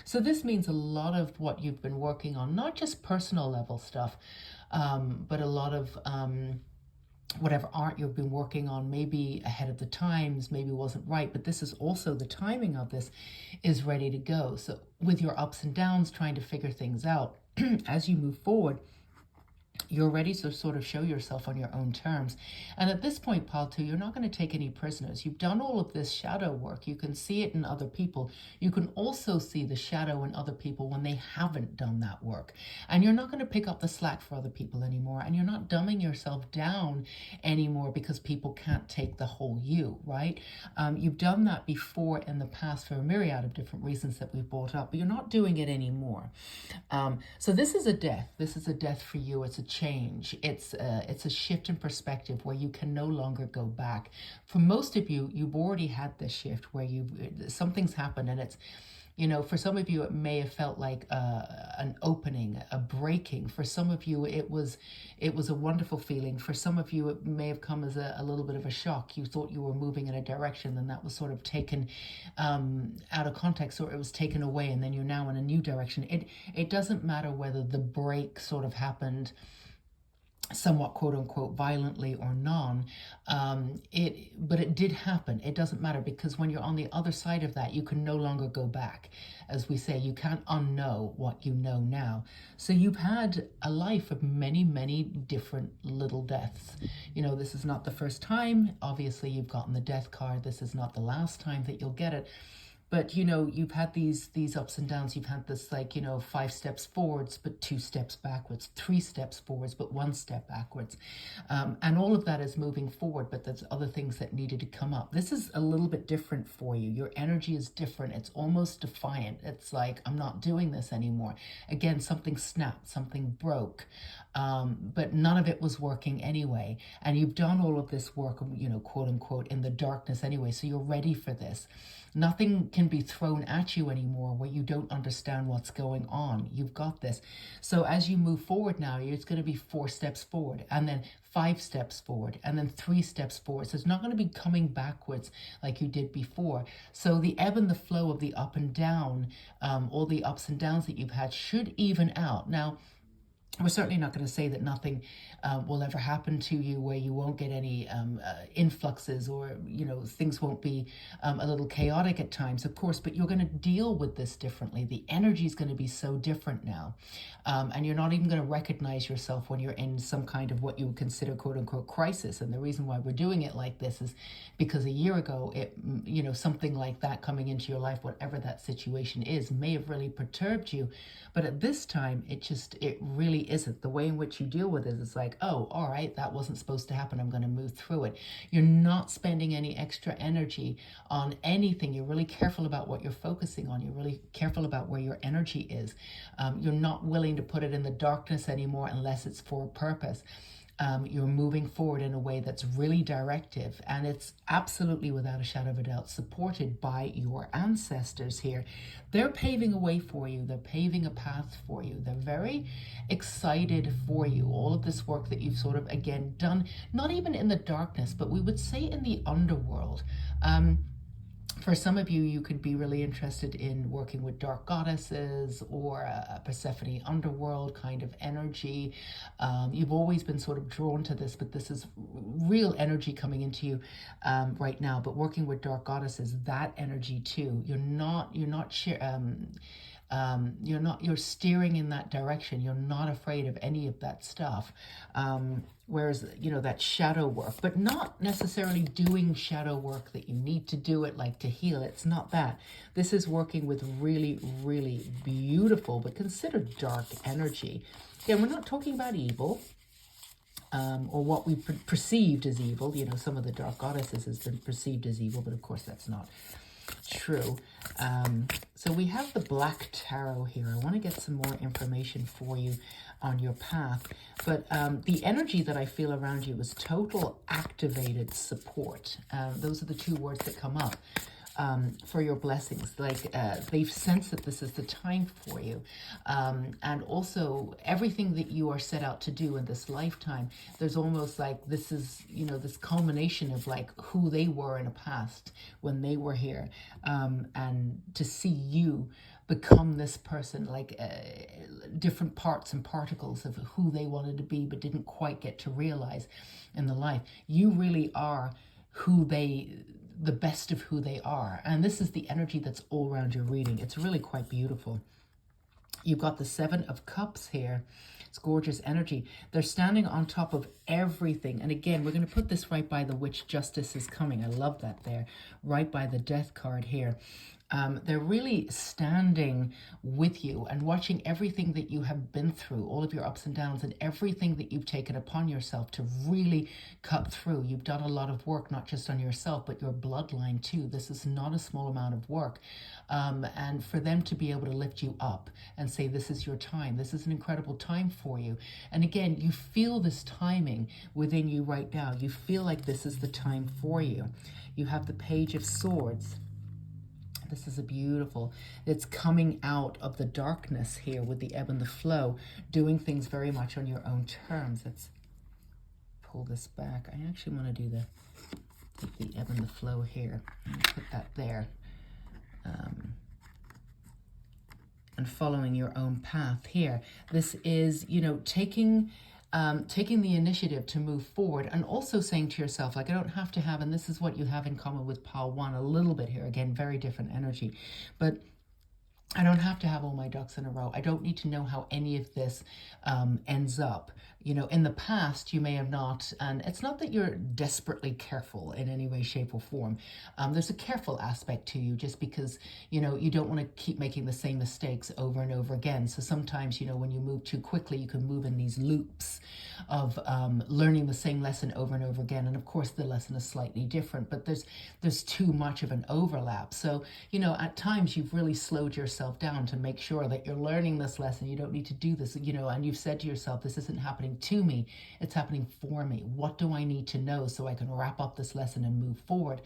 So this means a lot of what you've been working on, not just personal level stuff, but a lot of whatever art you've been working on, maybe ahead of the times, maybe wasn't right, but this is also the timing of this is ready to go. So with your ups and downs, trying to figure things out as you move forward, you're ready to sort of show yourself on your own terms. And at this point, Pal 2, you're not going to take any prisoners. You've done all of this shadow work. You can see it in other people. You can also see the shadow in other people when they haven't done that work. And you're not going to pick up the slack for other people anymore. And you're not dumbing yourself down anymore because people can't take the whole you, right? You've done that before in the past for a myriad of different reasons that we've brought up, but you're not doing it anymore. So this is a death. This is a death for you. It's a change. It's a shift in perspective where you can no longer go back. For most of you, you've already had this shift where something's happened, and it's, for some of you, it may have felt like an opening, a breaking. For some of you, it was a wonderful feeling. For some of you, it may have come as a little bit of a shock. You thought you were moving in a direction, then that was sort of taken out of context, or it was taken away, and then you're now in a new direction. It doesn't matter whether the break sort of happened somewhat quote unquote violently or but it did happen. It doesn't matter, because when you're on the other side of that, you can no longer go back. As we say, you can't unknow what you know now. So you've had a life of many, many different little deaths. This is not the first time. Obviously, you've gotten the death card. This is not the last time that you'll get it. But, you've had these ups and downs. You've had this, 5 steps forwards, but 2 steps backwards, 3 steps forwards, but 1 step backwards. And all of that is moving forward, but there's other things that needed to come up. This is a little bit different for you. Your energy is different. It's almost defiant. It's like, I'm not doing this anymore. Again, something snapped, something broke. But none of it was working anyway. And you've done all of this work, quote unquote, in the darkness anyway. So you're ready for this. Nothing can be thrown at you anymore where you don't understand what's going on. You've got this. So as you move forward now, it's going to be 4 steps forward, and then 5 steps forward, and then 3 steps forward. So it's not going to be coming backwards like you did before. So the ebb and the flow of the up and down, all the ups and downs that you've had should even out. Now, we're certainly not going to say that nothing will ever happen to you where you won't get any influxes, or, things won't be a little chaotic at times, of course, but you're going to deal with this differently. The energy is going to be so different now. And you're not even going to recognize yourself when you're in some kind of what you would consider quote unquote crisis. And the reason why we're doing it like this is because a year ago, something like that coming into your life, whatever that situation is, may have really perturbed you. But at this time, it really isn't. The way in which you deal with it is like, oh, all right, that wasn't supposed to happen. I'm going to move through it. You're not spending any extra energy on anything. You're really careful about what you're focusing on. You're really careful about where your energy is. You're not willing to put it in the darkness anymore unless it's for a purpose. You're moving forward in a way that's really directive, and it's absolutely, without a shadow of a doubt, supported by your ancestors here. They're paving a way for you. They're paving a path for you. They're very excited for you. All of this work that you've sort of, again, done, not even in the darkness, but we would say in the underworld. For some of you, you could be really interested in working with dark goddesses or a Persephone underworld kind of energy. You've always been sort of drawn to this, but this is real energy coming into you right now. But working with dark goddesses, that energy too. You're steering in that direction. You're not afraid of any of that stuff. Whereas, that shadow work, but not necessarily doing shadow work that you need to do it like to heal. It's not that. This is working with really, really beautiful, but considered dark energy. Again, we're not talking about evil. Or what we perceived as evil. Some of the dark goddesses has been perceived as evil, but of course that's not true. So we have the Black Tarot here. I want to get some more information for you on your path. But the energy that I feel around you is total activated support. Those are the two words that come up. For your blessings. They've sensed that this is the time for you. And also everything that you are set out to do in this lifetime, there's almost like this is, this culmination of like who they were in the past when they were here. And to see you become this person, different parts and particles of who they wanted to be, but didn't quite get to realize in the life. You really are the best of who they are. And this is the energy that's all around your reading. It's really quite beautiful. You've got the Seven of Cups here. It's gorgeous energy. They're standing on top of everything. And again, we're going to put this right by the Witch. Justice is coming. I love that there. Right by the Death card here. They're really standing with you and watching everything that you have been through, all of your ups and downs and everything that you've taken upon yourself to really cut through. You've done a lot of work, not just on yourself, but your bloodline too. This is not a small amount of work. And for them to be able to lift you up and say, this is your time. This is an incredible time for you. And again, you feel this timing within you right now. You feel like this is the time for you. You have the Page of Swords. This is a beautiful, it's coming out of the darkness here with the ebb and the flow, doing things very much on your own terms. Let's pull this back. I actually want to do the ebb and the flow here. Put that there. And following your own path here. This is, taking the initiative to move forward, and also saying to yourself, I don't have to have, and this is what you have in common with pile 1 a little bit here. Again, very different energy, but I don't have to have all my ducks in a row. I don't need to know how any of this ends up. In the past, you may have not, and it's not that you're desperately careful in any way, shape, or form. There's a careful aspect to you just because, you don't want to keep making the same mistakes over and over again. So sometimes, when you move too quickly, you can move in these loops of learning the same lesson over and over again. And of course, the lesson is slightly different, but there's too much of an overlap. So, at times you've really slowed yourself down to make sure that you're learning this lesson. You don't need to do this, and you've said to yourself, this isn't happening to me, it's happening for me. What do I need to know so I can wrap up this lesson and move forward?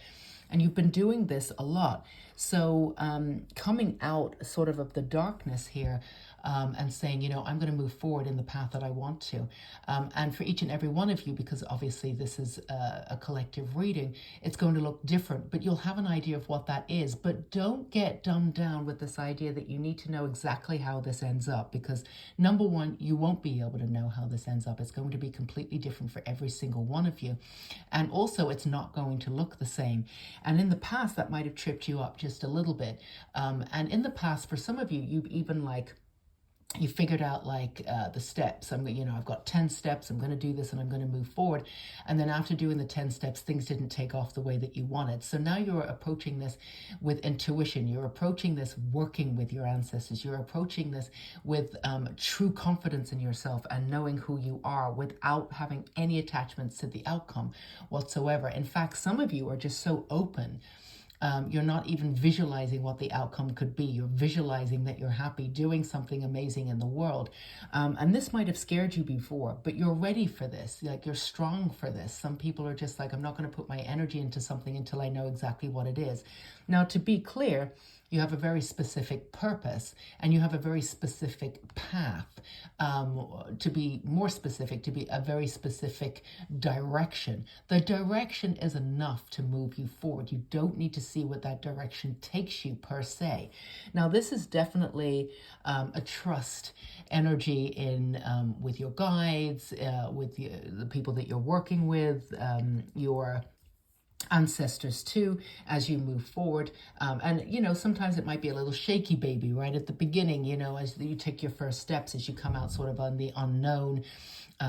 And you've been doing this a lot. So coming out sort of the darkness here, and saying, I'm going to move forward in the path that I want to. And for each and every one of you, because obviously this is a collective reading, it's going to look different, but you'll have an idea of what that is. But don't get dumbed down with this idea that you need to know exactly how this ends up, because number one, you won't be able to know how this ends up. It's going to be completely different for every single one of you. And also, it's not going to look the same. And in the past, that might have tripped you up just a little bit. And in the past, for some of you, you've even you figured out the steps. I've got 10 steps. I'm going to do this and I'm going to move forward. And then after doing the 10 steps, things didn't take off the way that you wanted. So now you're approaching this with intuition. You're approaching this working with your ancestors. You're approaching this with true confidence in yourself and knowing who you are without having any attachments to the outcome whatsoever. In fact, some of you are just so open You're not even visualizing what the outcome could be. You're visualizing that you're happy doing something amazing in the world. And this might have scared you before, but you're ready for this. Like, you're strong for this. Some people are just like, I'm not going to put my energy into something until I know exactly what it is. Now, to be clear, you have a very specific purpose and you have a very specific path. To be more specific, to be a very specific direction. The direction is enough to move you forward. You don't need to see what that direction takes you per se. Now, this is definitely a trust energy in with your guides, with the people that you're working with, your ancestors too, as you move forward. And sometimes it might be a little shaky baby right at the beginning, as you take your first steps, as you come out sort of on the unknown,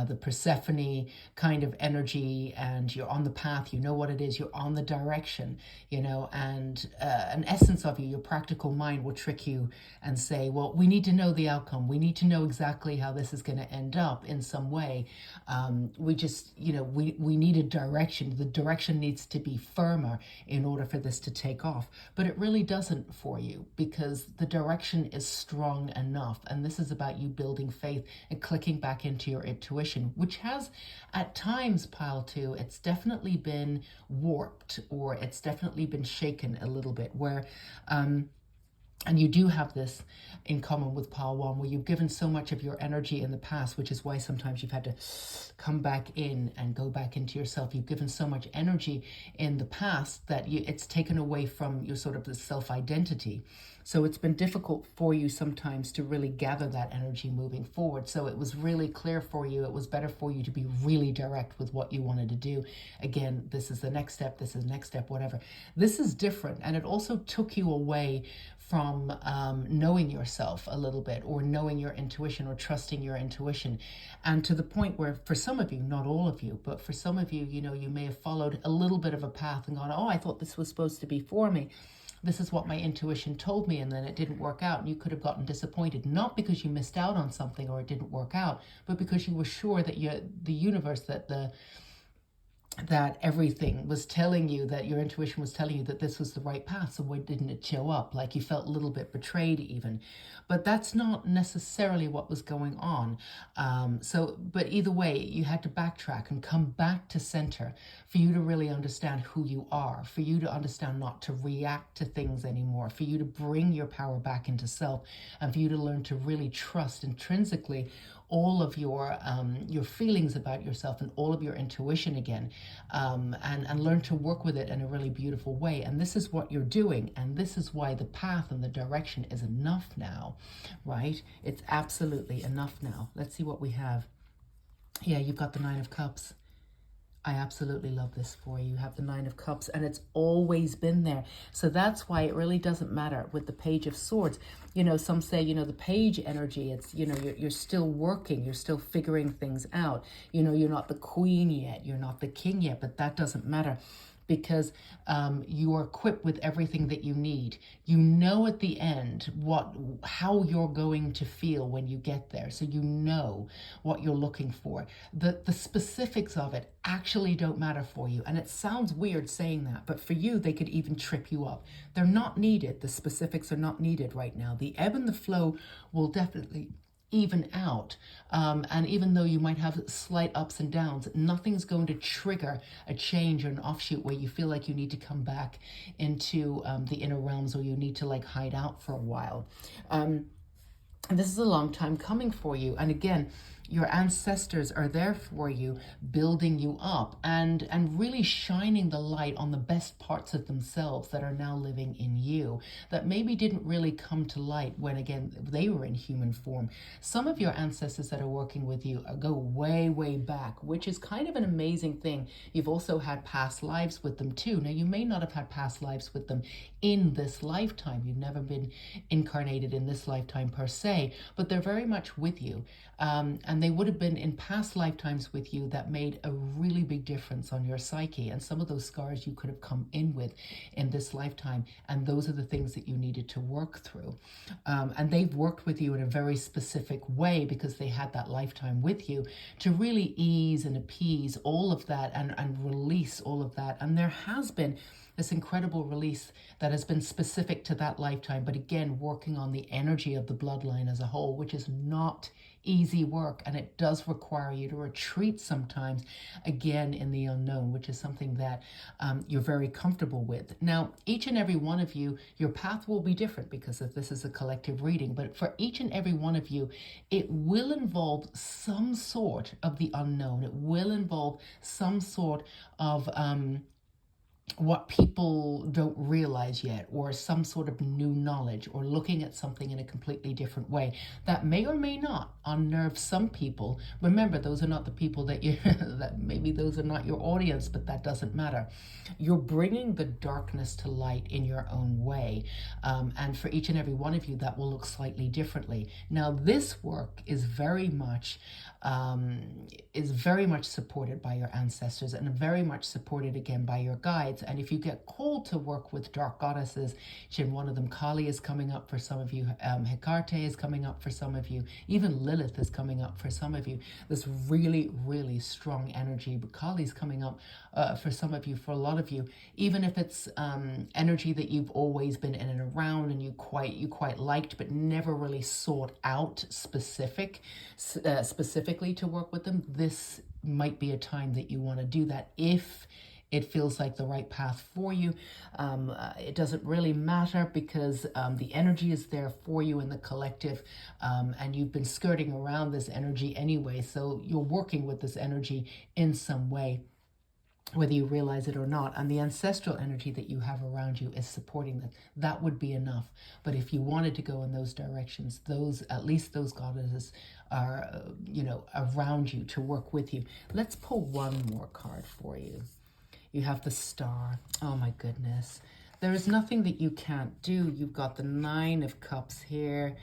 the Persephone kind of energy, and you're on the path, you know what it is, you're on the direction, and an essence of you, your practical mind will trick you and say, well, we need to know the outcome. We need to know exactly how this is going to end up in some way. We just, we need a direction. The direction needs to be firmer in order for this to take off. But it really doesn't for you, because the direction is strong enough. And this is about you building faith and clicking back into your intuition, which has at times, pile two, it's definitely been warped, or it's definitely been shaken a little bit, where and you do have this in common with pile one, where you've given so much of your energy in the past, which is why sometimes you've had to come back in and go back into yourself. You've given so much energy in the past that it's taken away from your sort of the self-identity. So it's been difficult for you sometimes to really gather that energy moving forward. So it was really clear for you. It was better for you to be really direct with what you wanted to do. Again, this is the next step. This is the next step, whatever. This is different. And it also took you away from knowing yourself a little bit, or knowing your intuition, or trusting your intuition. And to the point where, for some of you, not all of you, but for some of you, you may have followed a little bit of a path and gone, oh, I thought this was supposed to be for me. This is what my intuition told me, and then it didn't work out, and you could have gotten disappointed, not because you missed out on something or it didn't work out, but because you were sure that the universe, that everything was telling you, that your intuition was telling you that this was the right path. So why didn't it show up? Like you felt a little bit betrayed even. But that's not necessarily what was going on. But either way, you had to backtrack and come back to center for you to really understand who you are, for you to understand not to react to things anymore, for you to bring your power back into self, and for you to learn to really trust intrinsically all of your feelings about yourself and all of your intuition again, and learn to work with it in a really beautiful way. And this is what you're doing, and this is why the path and the direction is enough now, right? It's absolutely enough now. Let's see what we have. Yeah, you've got the Nine of Cups. I absolutely love this for you. You have the Nine of Cups, and it's always been there. So that's why it really doesn't matter with the Page of Swords. Some say, the Page energy, it's, you're still working, you're still figuring things out. You're not the queen yet, you're not the king yet, but that doesn't matter, because you are equipped with everything that you need. You know at the end how you're going to feel when you get there. So you know what you're looking for. The specifics of it actually don't matter for you. And it sounds weird saying that, but for you, they could even trip you up. They're not needed. The specifics are not needed right now. The ebb and the flow will definitely even out, and even though you might have slight ups and downs, nothing's going to trigger a change or an offshoot where you feel like you need to come back into the inner realms, or you need to like hide out for a while. And this is a long time coming for you. And again, your ancestors are there for you, building you up and really shining the light on the best parts of themselves that are now living in you, that maybe didn't really come to light when, again, they were in human form. Some of your ancestors that are working with you go way, way back, which is kind of an amazing thing. You've also had past lives with them too. Now, you may not have had past lives with them in this lifetime. You've never been incarnated in this lifetime per se, but they're very much with you. And they would have been in past lifetimes with you that made a really big difference on your psyche. And some of those scars you could have come in with in this lifetime. And those are the things that you needed to work through. And they've worked with you in a very specific way because they had that lifetime with you to really ease and appease all of that and release all of that. And there has been this incredible release that has been specific to that lifetime, but again, working on the energy of the bloodline as a whole, which is not easy work, and it does require you to retreat sometimes, again, in the unknown, which is something that you're very comfortable with. Now, each and every one of you, your path will be different because this is a collective reading, but for each and every one of you, it will involve some sort of the unknown. It will involve some sort of what people don't realize yet, or some sort of new knowledge, or looking at something in a completely different way that may or may not unnerve some people. Remember, those are not the people that you that maybe those are not your audience, but that doesn't matter. You're bringing the darkness to light in your own way, and for each and every one of you, that will look slightly differently. Now, this work is very much supported by your ancestors, and very much supported again by your guides. And if you get called to work with dark goddesses, one of them, Kali, is coming up for some of you, Hecate is coming up for some of you, even Lilith is coming up for some of you. This really, really strong energy, but Kali's coming up for some of you, for a lot of you, even if it's energy that you've always been in and around, and you quite liked, but never really sought out specifically to work with them. This might be a time that you want to do that if it feels like the right path for you. It doesn't really matter, because the energy is there for you in the collective, and you've been skirting around this energy anyway, so you're working with this energy in some way, whether you realize it or not. And the ancestral energy that you have around you is supporting that. That would be enough. But if you wanted to go in those directions, at least those goddesses are, around you to work with you. Let's pull one more card for you. You have the Star. Oh my goodness. There is nothing that you can't do. You've got the Nine of Cups here,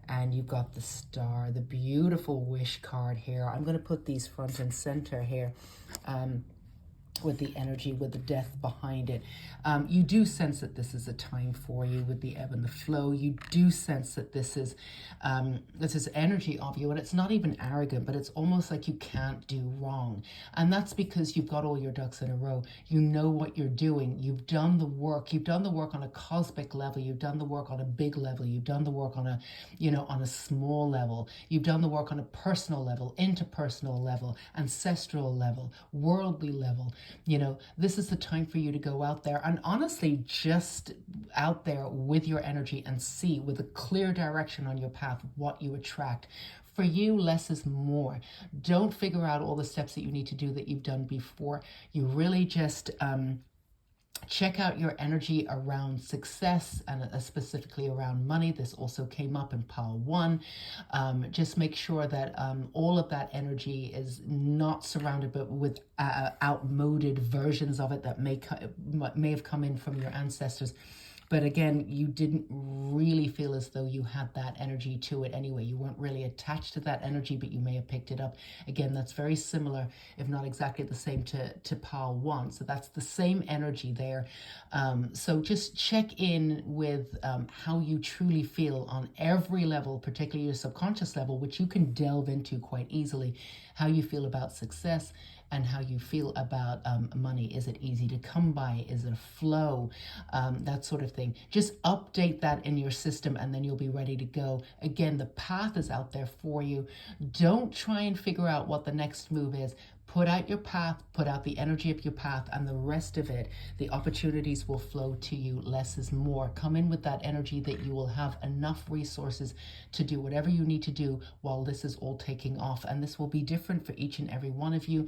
and you've got the Star, the beautiful Wish card here. I'm going to put these front and center here. With the energy, with the death behind it. You do sense that this is a time for you with the ebb and the flow. You do sense that this is energy of you, and it's not even arrogant, but it's almost like you can't do wrong. And that's because you've got all your ducks in a row. You know what you're doing. You've done the work. You've done the work on a cosmic level. You've done the work on a big level. You've done the work on a small level. You've done the work on a personal level, interpersonal level, ancestral level, worldly level. This is the time for you to go out there and honestly just out there with your energy and see with a clear direction on your path what you attract. For you, less is more. Don't figure out all the steps that you need to do that you've done before. You really just check out your energy around success, and specifically around money. This also came up in pile 1. Just make sure that all of that energy is not surrounded with outmoded versions of it that may have come in from your ancestors. But again, you didn't really feel as though you had that energy to it anyway. You weren't really attached to that energy, but you may have picked it up. Again, that's very similar, if not exactly the same, to pile 1. So that's the same energy there. So just check in with how you truly feel on every level, particularly your subconscious level, which you can delve into quite easily. How you feel about success, and how you feel about money. Is it easy to come by? Is it a flow? That sort of thing. Just update that in your system, and then you'll be ready to go. Again, the path is out there for you. Don't try and figure out what the next move is. Put out your path, put out the energy of your path, and the rest of it, the opportunities will flow to you. Less is more. Come in with that energy that you will have enough resources to do whatever you need to do while this is all taking off. And this will be different for each and every one of you.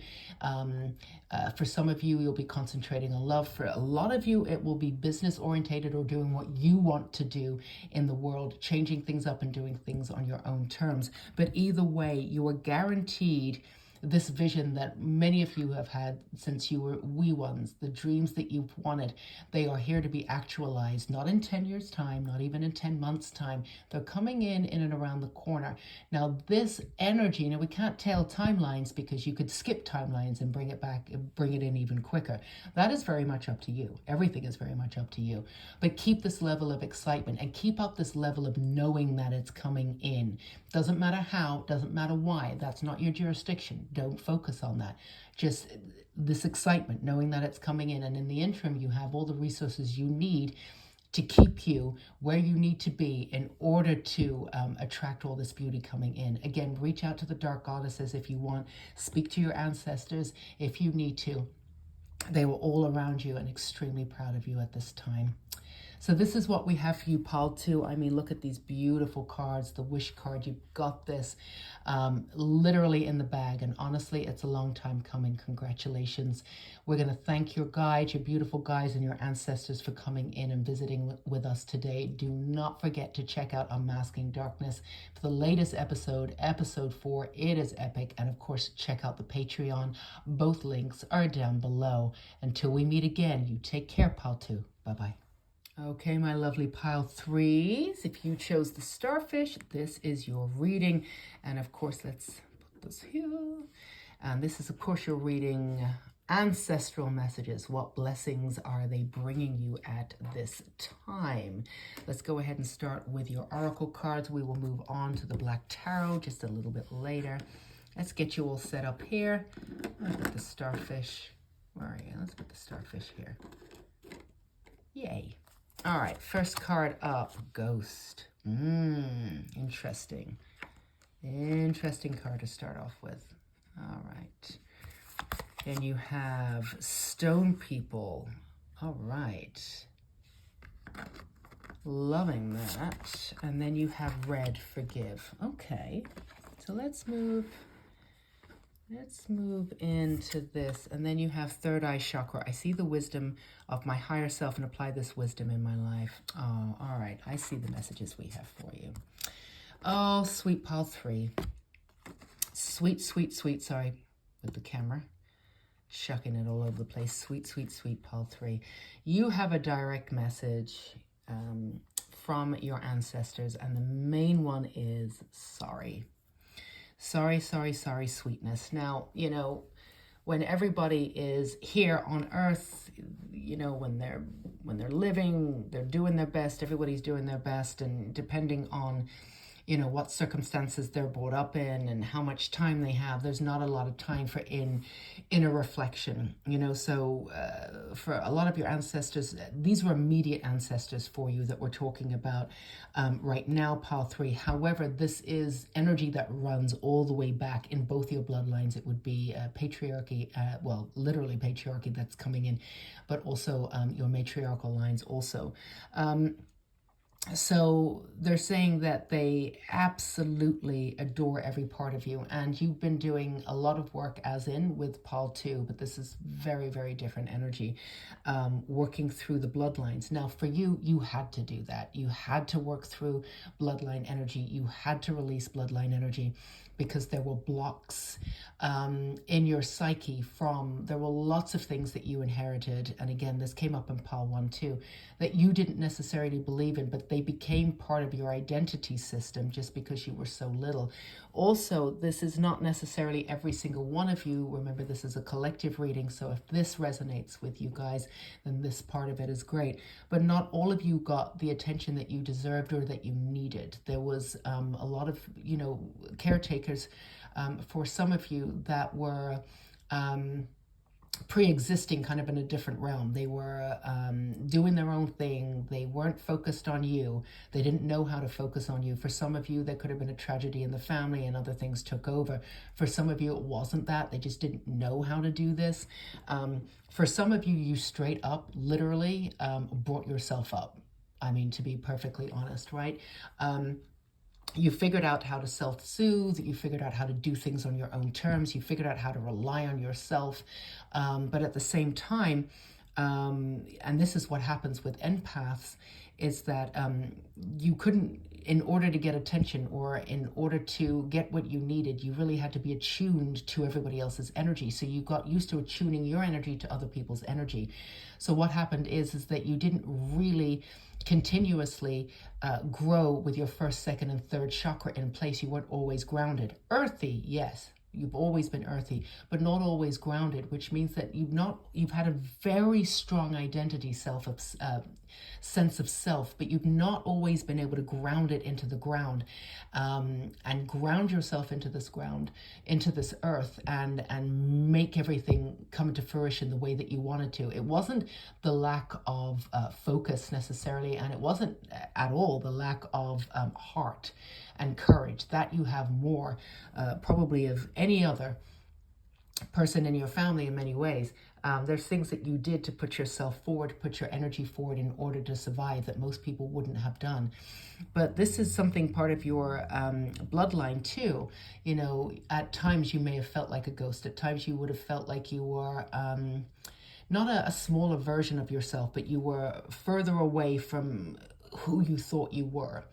For some of you, you'll be concentrating on love. For a lot of you, it will be business orientated, or doing what you want to do in the world, changing things up and doing things on your own terms. But either way, you are guaranteed this vision that many of you have had since you were wee ones, the dreams that you've wanted, they are here to be actualized, not in 10 years' time, not even in 10 months' time. They're coming in and around the corner. Now, this energy, we can't tell timelines, because you could skip timelines and bring it back, bring it in even quicker. That is very much up to you. Everything is very much up to you. But keep this level of excitement, and keep up this level of knowing that it's coming in. Doesn't matter how, doesn't matter why. That's not your jurisdiction. Don't focus on that. Just this excitement, knowing that it's coming in. And in the interim, you have all the resources you need to keep you where you need to be in order to attract all this beauty coming in. Again, reach out to the dark goddesses if you want. Speak to your ancestors if you need to. They were all around you and extremely proud of you at this time. So this is what we have for you, Pile 2. I mean, look at these beautiful cards. The wish card, you've got this literally in the bag. And honestly, it's a long time coming. Congratulations. We're going to thank your guides, your beautiful guides, and your ancestors for coming in and visiting with us today. Do not forget to check out Unmasking Darkness for the latest episode, episode 4. It is epic. And of course, check out the Patreon. Both links are down below. Until we meet again, you take care, Pile 2. Bye-bye. Okay, my lovely Pile 3s, if you chose the starfish, this is your reading. And of course, let's put this here. And this is, of course, your reading ancestral messages. What blessings are they bringing you at this time? Let's go ahead and start with your oracle cards. We will move on to the Black Tarot just a little bit later. Let's get you all set up here. Let's put the starfish. Where are you? Let's put the starfish here. Yay. All right, first card up, Ghost. Interesting. Interesting card to start off with. All right. Then you have Stone People. All right. Loving that. And then you have Red, Forgive. Okay. So let's move into this. And then you have Third Eye Chakra. I see the wisdom of my higher self and apply this wisdom in my life. Oh, all right. I see the messages we have for you. Oh, sweet Pile 3. Sweet, sweet, sweet. Sorry, with the camera. Shucking it all over the place. Sweet, sweet, sweet Pile 3. You have a direct message from your ancestors. And the main one is sorry. Sorry, sorry, sorry, sweetness. Now, you know, when everybody is here on earth, you know, when they're living, they're doing their best, everybody's doing their best, and depending on, you know, what circumstances they're brought up in and how much time they have, there's not a lot of time for inner reflection, you know. So for a lot of your ancestors, these were immediate ancestors for you that we're talking about right now, Pile 3. However, this is energy that runs all the way back in both your bloodlines. It would be patriarchy, well, literally patriarchy that's coming in, but also your matriarchal lines also. So they're saying that they absolutely adore every part of you, and you've been doing a lot of work as in with Pile 2, but this is very, very different energy, working through the bloodlines. Now for you, you had to do that. You had to work through bloodline energy. You had to release bloodline energy because there were blocks in your psyche there were lots of things that you inherited. And again, this came up in Pile 1 too, that you didn't necessarily believe in, but they became part of your identity system just because you were so little. Also, this is not necessarily every single one of you. Remember, this is a collective reading. So if this resonates with you guys, then this part of it is great. But not all of you got the attention that you deserved or that you needed. There was a lot of, you know, caretakers for some of you that were pre-existing kind of in a different realm. They were doing their own thing. They weren't focused on you. They didn't know how to focus on you. For some of you, there could have been a tragedy in the family and other things took over. For some of you, it wasn't that. They just didn't know how to do this. For some of you, you straight up, literally brought yourself up. I mean, to be perfectly honest, right? You figured out how to self-soothe. You figured out how to do things on your own terms. You figured out how to rely on yourself. But at the same time, and this is what happens with empaths, is that you couldn't, in order to get attention or in order to get what you needed, you really had to be attuned to everybody else's energy. So you got used to attuning your energy to other people's energy. So what happened is that you didn't really continuously grow with your first, second, and third chakra in place. You weren't always grounded. Earthy, yes. You've always been earthy, but not always grounded, which means that you've had a very strong identity sense of self, but you've not always been able to ground it into the ground, and ground yourself into this ground, into this earth, and make everything come to fruition the way that you wanted to. It wasn't the lack of focus necessarily, and it wasn't at all the lack of heart and courage. That you have more probably of any other person in your family in many ways. There's things that you did to put yourself forward, put your energy forward in order to survive that most people wouldn't have done. But this is something part of your bloodline too. You know, at times you may have felt like a ghost. At times you would have felt like you were not a smaller version of yourself, but you were further away from who you thought you were.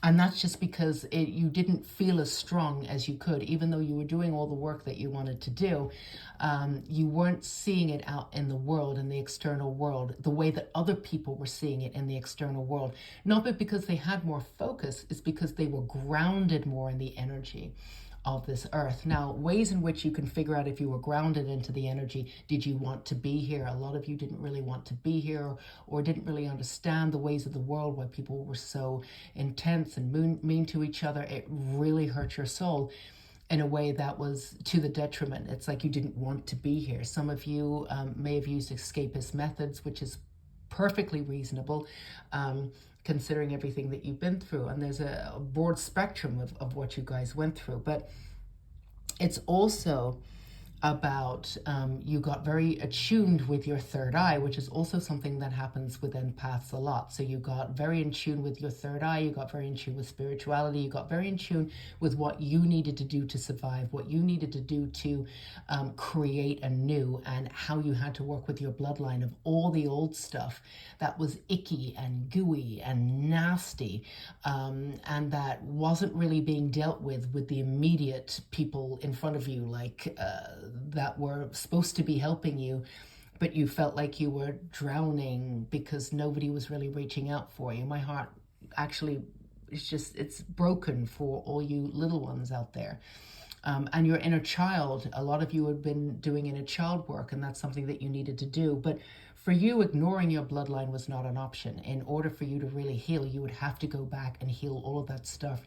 And that's just because you didn't feel as strong as you could, even though you were doing all the work that you wanted to do. You weren't seeing it out in the world, in the external world, the way that other people were seeing it in the external world. Not because they had more focus, it's because they were grounded more in the energy of this earth. Now, ways in which you can figure out if you were grounded into the energy. Did you want to be here? A lot of you didn't really want to be here, or didn't really understand the ways of the world, why people were so intense and mean to each other. It really hurt your soul in a way that was to the detriment. It's like you didn't want to be here. Some of you may have used escapist methods, which is perfectly reasonable, considering everything that you've been through. And there's a broad spectrum of what you guys went through. But it's also about you got very attuned with your third eye, which is also something that happens with empaths a lot. So you got very in tune with your third eye, you got very in tune with spirituality, you got very in tune with what you needed to do to survive, what you needed to do to create anew, and how you had to work with your bloodline of all the old stuff that was icky and gooey and nasty, and that wasn't really being dealt with the immediate people in front of you, like that were supposed to be helping you, but you felt like you were drowning because nobody was really reaching out for you. My heart actually is just, it's broken for all you little ones out there. And your inner child, a lot of you have been doing inner child work, and that's something that you needed to do. But for you, ignoring your bloodline was not an option. In order for you to really heal, you would have to go back and heal all of that stuff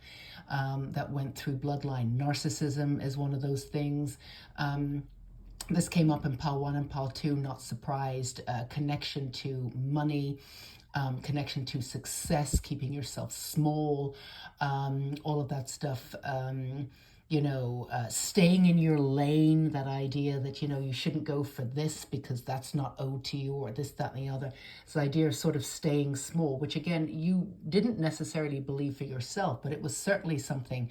that went through bloodline. Narcissism is one of those things. This came up in Pile 1 and Pile 2, not surprised. Connection to money, connection to success, keeping yourself small, all of that stuff. Staying in your lane, that idea that, you shouldn't go for this because that's not owed to you, or this, that, and the other. It's the idea of sort of staying small, which again, you didn't necessarily believe for yourself, but it was certainly something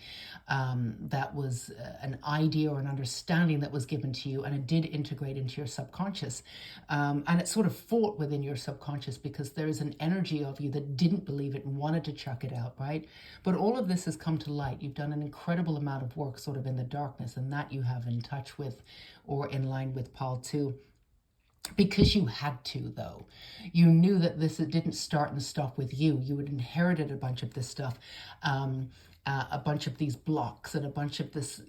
that was an idea or an understanding that was given to you, and it did integrate into your subconscious. And it sort of fought within your subconscious because there is an energy of you that didn't believe it and wanted to chuck it out, right? But all of this has come to light. You've done an incredible amount of work sort of in the darkness, and that you have in touch with, or in line with Pile 2. Because you had to, though. You knew that this didn't start and stop with you. You had inherited a bunch of this stuff, a bunch of these blocks, and a bunch of this,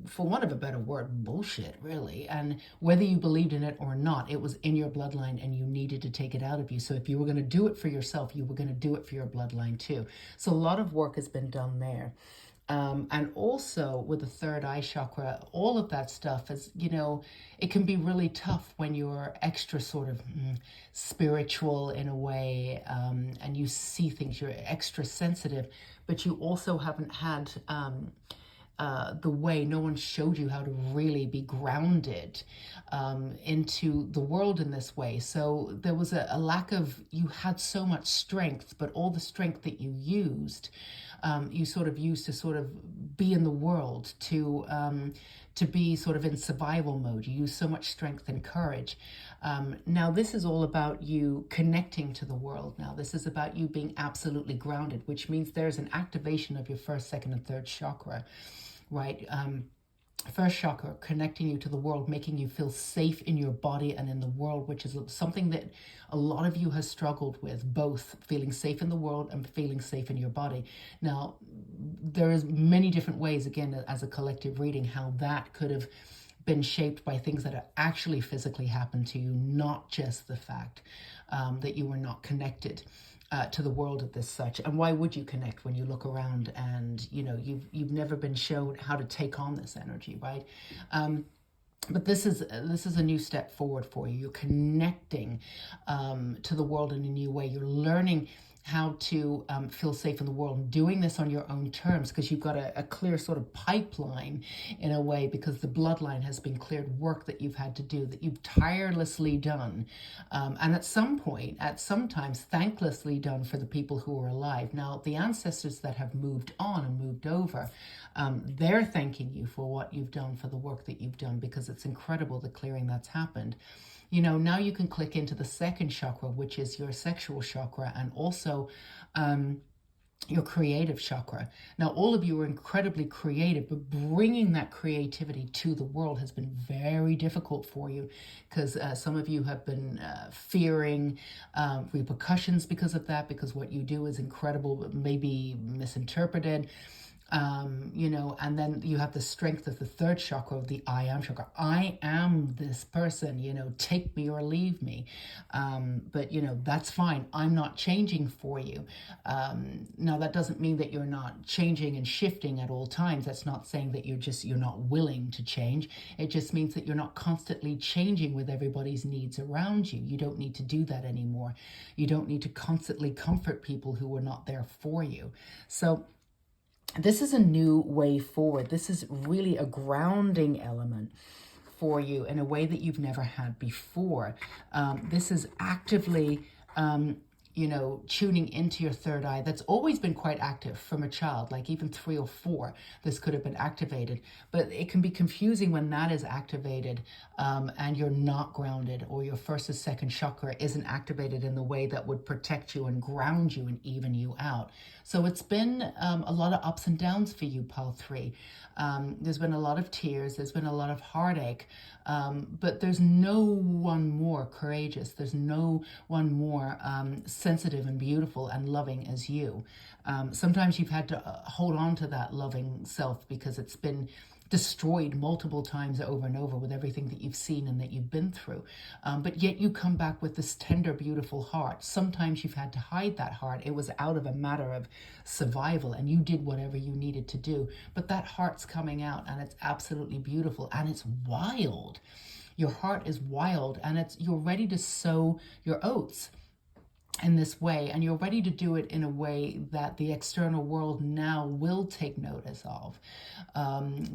for want of a better word, bullshit, really. And whether you believed in it or not, it was in your bloodline, and you needed to take it out of you. So if you were going to do it for yourself, you were going to do it for your bloodline too. So a lot of work has been done there. And also with the third eye chakra, all of that stuff is, it can be really tough when you're extra sort of spiritual in a way, and you see things, you're extra sensitive, but you also haven't had the way, no one showed you how to really be grounded into the world in this way. So there was a lack of, you had so much strength, but all the strength that you used, you sort of used to sort of be in the world, to be sort of in survival mode. You use so much strength and courage. Now this is all about you connecting to the world. Now this is about you being absolutely grounded, which means there's an activation of your first, second, and third chakra, right? First chakra, connecting you to the world, making you feel safe in your body and in the world, which is something that a lot of you has struggled with, both feeling safe in the world and feeling safe in your body. Now, there is many different ways, again, as a collective reading, how that could have been shaped by things that have actually physically happened to you, not just the fact that you were not connected to the world at this such. And why would you connect when you look around and, you know, you've never been shown how to take on this energy, right? But this is a new step forward for you. You're connecting to the world in a new way. You're learning how to feel safe in the world, and doing this on your own terms, because you've got a clear sort of pipeline in a way, because the bloodline has been cleared, work that you've had to do, that you've tirelessly done, and at some point, at sometimes thanklessly done for the people who are alive. Now, the ancestors that have moved on and moved over, they're thanking you for what you've done, for the work that you've done, because it's incredible the clearing that's happened. You know, now you can click into the second chakra, which is your sexual chakra, and also your creative chakra. Now, all of you are incredibly creative, but bringing that creativity to the world has been very difficult for you, because some of you have been fearing repercussions because of that, because what you do is incredible, but maybe misinterpreted. You know, and then you have the strength of the third chakra, of the I am chakra. I am this person, you know, take me or leave me. But, you know, that's fine. I'm not changing for you. Now, that doesn't mean that you're not changing and shifting at all times. That's not saying that you're not willing to change. It just means that you're not constantly changing with everybody's needs around you. You don't need to do that anymore. You don't need to constantly comfort people who are not there for you. So, this is a new way forward. This is really a grounding element for you in a way that you've never had before. This is actively, you know, tuning into your third eye. That's always been quite active from a child, like even 3 or 4, this could have been activated. But it can be confusing when that is activated and you're not grounded, or your first or second chakra isn't activated in the way that would protect you and ground you and even you out. So it's been a lot of ups and downs for you, Pile 3. There's been a lot of tears. There's been a lot of heartache. But there's no one more courageous. There's no one more sensitive and beautiful and loving as you. Sometimes you've had to hold on to that loving self because it's been destroyed multiple times over and over with everything that you've seen and that you've been through. But yet you come back with this tender, beautiful heart. Sometimes you've had to hide that heart. It was out of a matter of survival, and you did whatever you needed to do. But that heart's coming out, and it's absolutely beautiful, and it's wild. Your heart is wild, and you're ready to sow your oats in this way, and you're ready to do it in a way that the external world now will take notice of,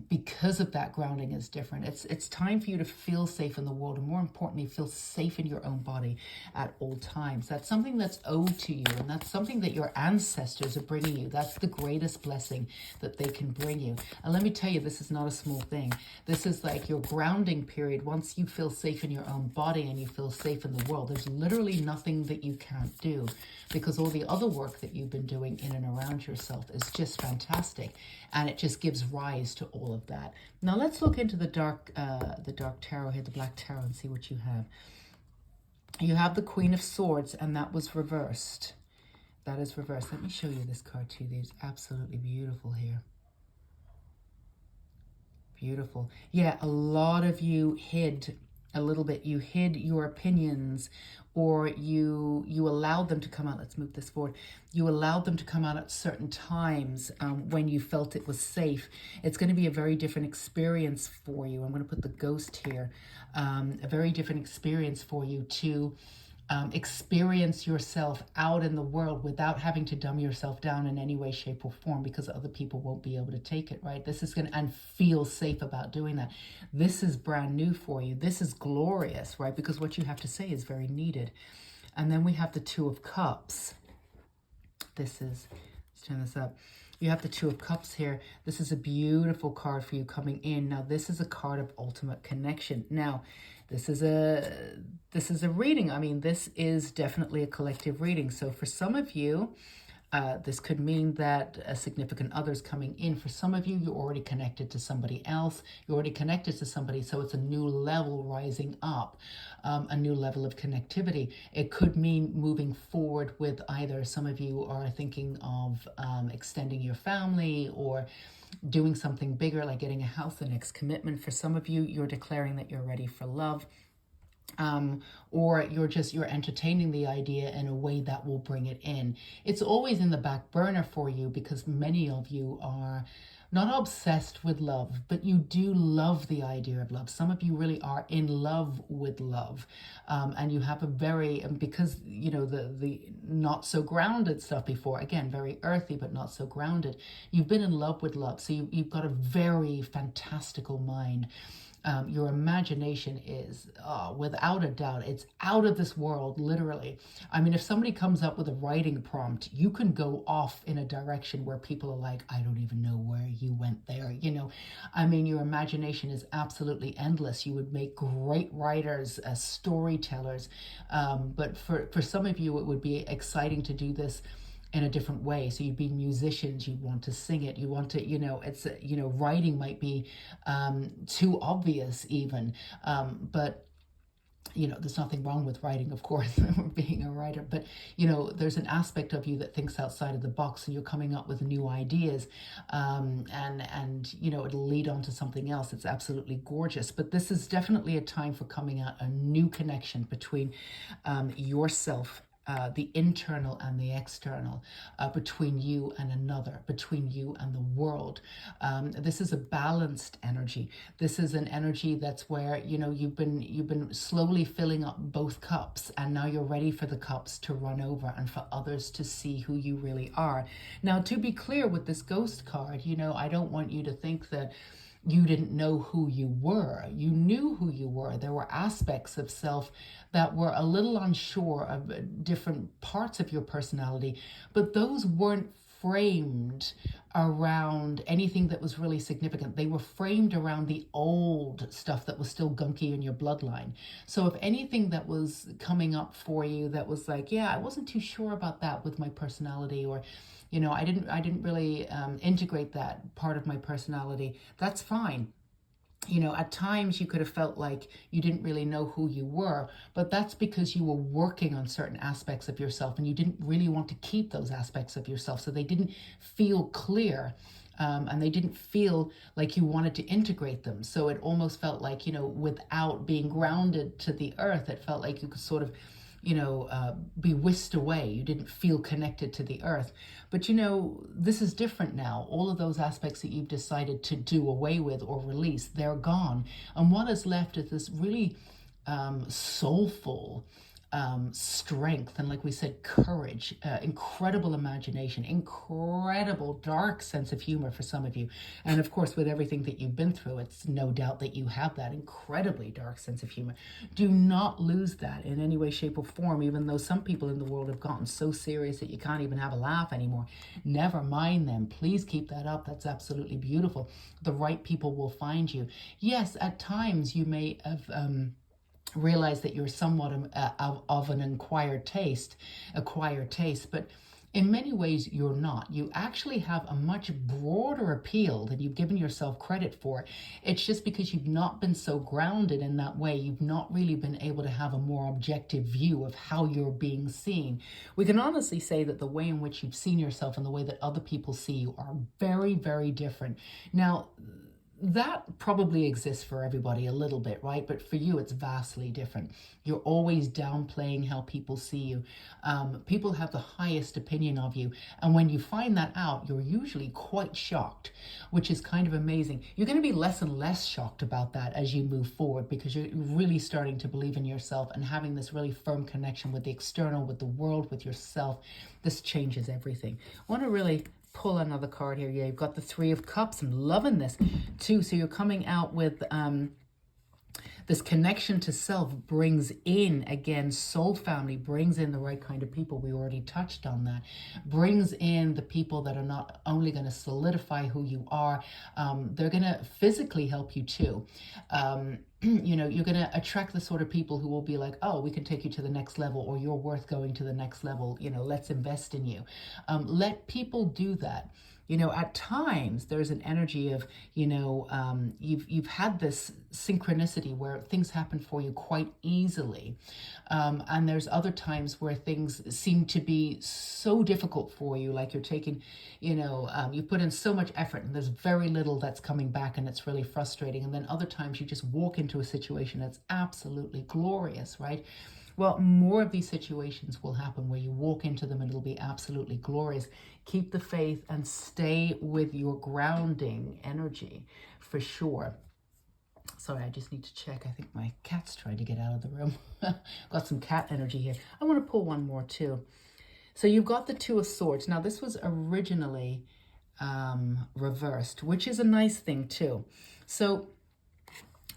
because of that grounding is different. It's time for you to feel safe in the world, and more importantly, feel safe in your own body at all times. That's something that's owed to you, and that's something that your ancestors are bringing you. That's the greatest blessing that they can bring you. And let me tell you, this is not a small thing. This is like your grounding period. Once you feel safe in your own body and you feel safe in the world, there's literally nothing that you can't do, because all the other work that you've been doing in and around yourself is just fantastic, and it just gives rise to all of that. Now let's look into the dark tarot here, the black tarot, and see what you have. You have the Queen of Swords, and that was reversed. That is reversed. Let me show you this card too. It's absolutely beautiful here. Beautiful. Yeah, a lot of you hid a little bit. You hid your opinions, or you allowed them to come out. Let's move this forward. You allowed them to come out at certain times when you felt it was safe. It's going to be a very different experience for you. I'm going to put the ghost here. A very different experience for you to experience yourself out in the world without having to dumb yourself down in any way, shape, or form, because other people won't be able to take it, right? This is going to, and feel safe about doing that. This is brand new for you. This is glorious, right? Because what you have to say is very needed. And then we have the Two of Cups. Let's turn this up. You have the Two of Cups here. This is a beautiful card for you coming in. Now, this is a card of ultimate connection. Now, this is a reading. I mean, this is definitely a collective reading. So for some of you, This could mean that a significant other's coming in. For some of you, you're already connected to somebody else. You're already connected to somebody, so it's a new level rising up, a new level of connectivity. It could mean moving forward with either some of you are thinking of extending your family or doing something bigger, like getting a house, the next commitment. For some of you, you're declaring that you're ready for love. Or you're entertaining the idea in a way that will bring it in. It's always in the back burner for you because many of you are not obsessed with love, but you do love the idea of love. Some of you really are in love with love, and you have a very, because you know the not so grounded stuff before, again, very earthy but not so grounded. You've been in love with love, so you've got a very fantastical mind. Your imagination is, without a doubt, it's out of this world, literally. I mean, if somebody comes up with a writing prompt, you can go off in a direction where people are like, I don't even know where you went there. You know, I mean, your imagination is absolutely endless. You would make great writers, storytellers. But for some of you, it would be exciting to do this in a different way. So you'd be musicians, you'd want to sing it, you want to, you know, it's, you know, writing might be too obvious even, but you know, there's nothing wrong with writing, of course, being a writer, but you know, there's an aspect of you that thinks outside of the box and you're coming up with new ideas, and you know, it'll lead on to something else. It's absolutely gorgeous. But this is definitely a time for coming out a new connection between yourself, the internal and the external, between you and another, between you and the world. This is a balanced energy. This is an energy that's where, you know, you've been slowly filling up both cups, and now you're ready for the cups to run over and for others to see who you really are. Now, to be clear with this ghost card, you know, I don't want you to think that you didn't know who you were. You knew who you were. There were aspects of self that were a little unsure of different parts of your personality, but those weren't framed around anything that was really significant. They were framed around the old stuff that was still gunky in your bloodline. So if anything that was coming up for you that was like, yeah, I wasn't too sure about that with my personality, or you know, I didn't really integrate that part of my personality, that's fine. You know, at times you could have felt like you didn't really know who you were, but that's because you were working on certain aspects of yourself and you didn't really want to keep those aspects of yourself. So they didn't feel clear, and they didn't feel like you wanted to integrate them. So it almost felt like, you know, without being grounded to the earth, it felt like you could sort of, you know, be whisked away. You didn't feel connected to the earth. But, you know, this is different now. All of those aspects that you've decided to do away with or release, they're gone. And what is left is this really soulful strength, and like we said, courage, incredible imagination, incredible dark sense of humor for some of you. And of course, with everything that you've been through, it's no doubt that you have that incredibly dark sense of humor. Do not lose that in any way, shape, or form, even though some people in the world have gotten so serious that you can't even have a laugh anymore. Never mind them. Please keep that up. That's absolutely beautiful. The right people will find you. Yes, at times you may have realize that you're somewhat of an acquired taste, but in many ways you're not. You actually have a much broader appeal than you've given yourself credit for. It's just because you've not been so grounded in that way. You've not really been able to have a more objective view of how you're being seen. We can honestly say that the way in which you've seen yourself and the way that other people see you are very, very different. Now, that probably exists for everybody a little bit, right? But for you, it's vastly different. You're always downplaying how people see you. People have the highest opinion of you. And when you find that out, you're usually quite shocked, which is kind of amazing. You're going to be less and less shocked about that as you move forward, because you're really starting to believe in yourself and having this really firm connection with the external, with the world, with yourself. This changes everything. I want to really pull another card here. Yeah, you've got the Three of Cups. I'm loving this too. So you're coming out with this connection to self, brings in, again, soul family, brings in the right kind of people. We already touched on that. Brings in the people that are not only going to solidify who you are, they're going to physically help you too. you know, you're going to attract the sort of people who will be like, oh, we can take you to the next level, or you're worth going to the next level, you know, let's invest in you. Let people do that. You know, at times there's an energy of, you know, you've had this synchronicity where things happen for you quite easily, and there's other times where things seem to be so difficult for you, like you're taking, you know, you put in so much effort and there's very little that's coming back, and it's really frustrating. And then other times you just walk into a situation that's absolutely glorious, right? Well, more of these situations will happen where you walk into them and it'll be absolutely glorious. Keep the faith and stay with your grounding energy for sure. Sorry, I just need to check. I think my cat's trying to get out of the room. Got some cat energy here. I want to pull one more too. So you've got the Two of Swords. Now, this was originally reversed, which is a nice thing too. So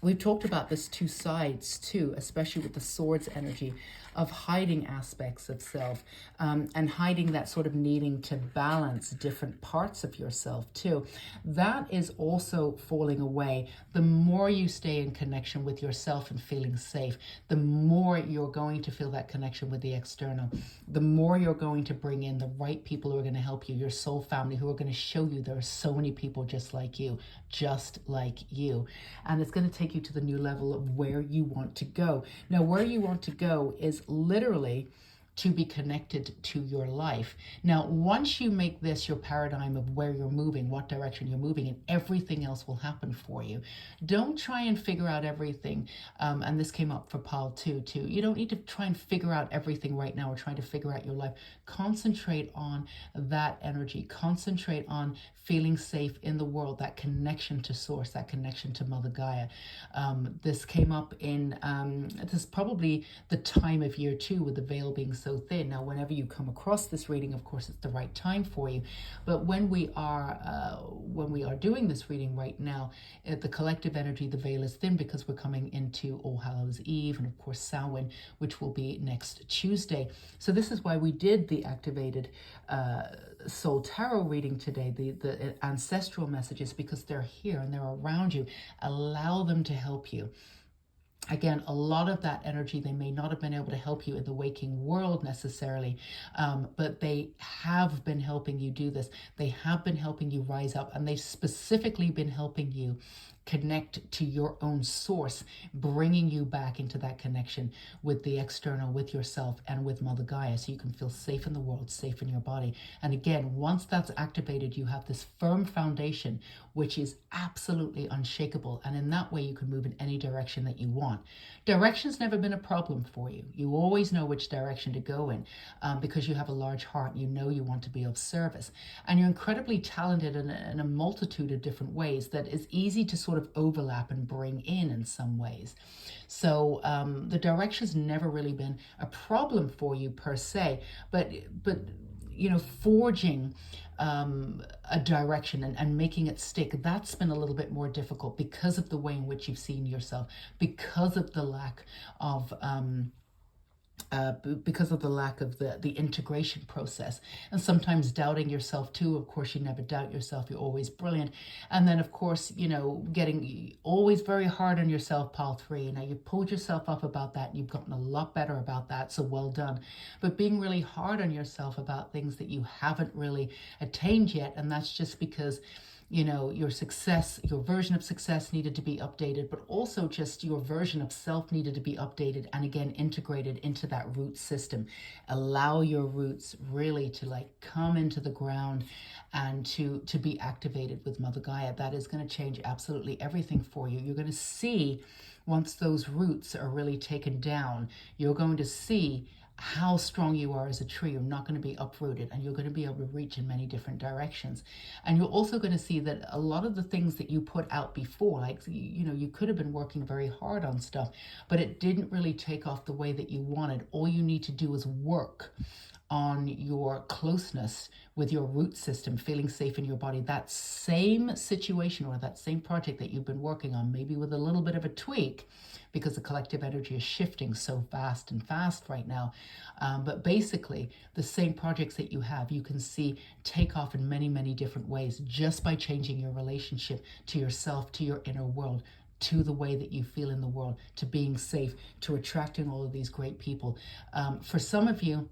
we've talked about this two sides too, especially with the swords energy of hiding aspects of self, and hiding that sort of needing to balance different parts of yourself too. That is also falling away. The more you stay in connection with yourself and feeling safe, the more you're going to feel that connection with the external. The more you're going to bring in the right people who are going to help you, your soul family, who are going to show you there are so many people just like you. And it's going to take you to the new level of where you want to go. Now, where you want to go is literally to be connected to your life. Now, once you make this your paradigm of where you're moving, what direction you're moving, and everything else will happen for you. Don't try and figure out everything. And this came up for Paul too. You don't need to try and figure out everything right now or trying to figure out your life. Concentrate on that energy. Concentrate on feeling safe in the world, that connection to source, that connection to Mother Gaia. This came up in, this is probably the time of year too, with the veil being so thin. Now, whenever you come across this reading, of course, it's the right time for you. But when we are doing this reading right now, the collective energy, the veil is thin because we're coming into All Hallows Eve and of course Samhain, which will be next Tuesday. So this is why we did the activated Soul Tarot reading today, the ancestral messages, because they're here and they're around you. Allow them to help you. Again, a lot of that energy, they may not have been able to help you in the waking world necessarily, but they have been helping you do this. They have been helping you rise up, and they've specifically been helping you connect to your own source, bringing you back into that connection with the external, with yourself, and with Mother Gaia, so you can feel safe in the world, safe in your body. And again, once that's activated, you have this firm foundation, which is absolutely unshakable. And in that way, you can move in any direction that you want. Direction's never been a problem for you. You always know which direction to go in, because you have a large heart. You know you want to be of service. And you're incredibly talented in a multitude of different ways that is easy to sort of overlap and bring in some ways. So the direction's never really been a problem for you per se, but you know, forging a direction and making it stick, that's been a little bit more difficult because of the way in which you've seen yourself, because of the lack of the integration process, and sometimes doubting yourself too. Of course, you never doubt yourself. You're always brilliant. And then, of course, you know, getting always very hard on yourself, Pile 3. Now, you pulled yourself up about that. And you've gotten a lot better about that. So well done. But being really hard on yourself about things that you haven't really attained yet. And that's just because, you know, your success, your version of success needed to be updated, but also just your version of self needed to be updated and again integrated into that root system. Allow your roots really to like come into the ground and to be activated with Mother Gaia. That is going to change absolutely everything for you. You're going to see, once those roots are really taken down, you're going to see how strong you are as a tree. You're not going to be uprooted, and you're going to be able to reach in many different directions. And you're also going to see that a lot of the things that you put out before, like, you know, you could have been working very hard on stuff, but it didn't really take off the way that you wanted. All you need to do is work on your closeness with your root system, feeling safe in your body. That same situation or that same project that you've been working on, maybe with a little bit of a tweak, because the collective energy is shifting so fast right now. But basically, the same projects that you have, you can see take off in many, many different ways just by changing your relationship to yourself, to your inner world. to the way that you feel in the world, to being safe, to attracting all of these great people. For some of you,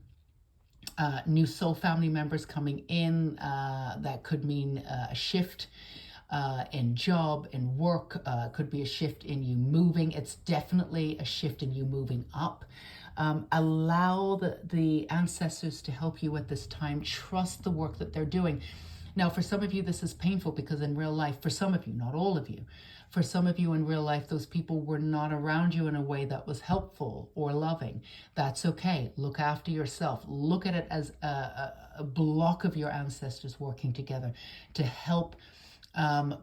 new soul family members coming in, that could mean a shift in job, in work, could be a shift in you moving. It's definitely a shift in you moving up. Allow the ancestors to help you at this time. Trust the work that they're doing. Now, for some of you, this is painful because in real life, for some of you, not all of you, for some of you in real life, those people were not around you in a way that was helpful or loving. That's okay. Look after yourself. Look at it as a block of your ancestors working together to help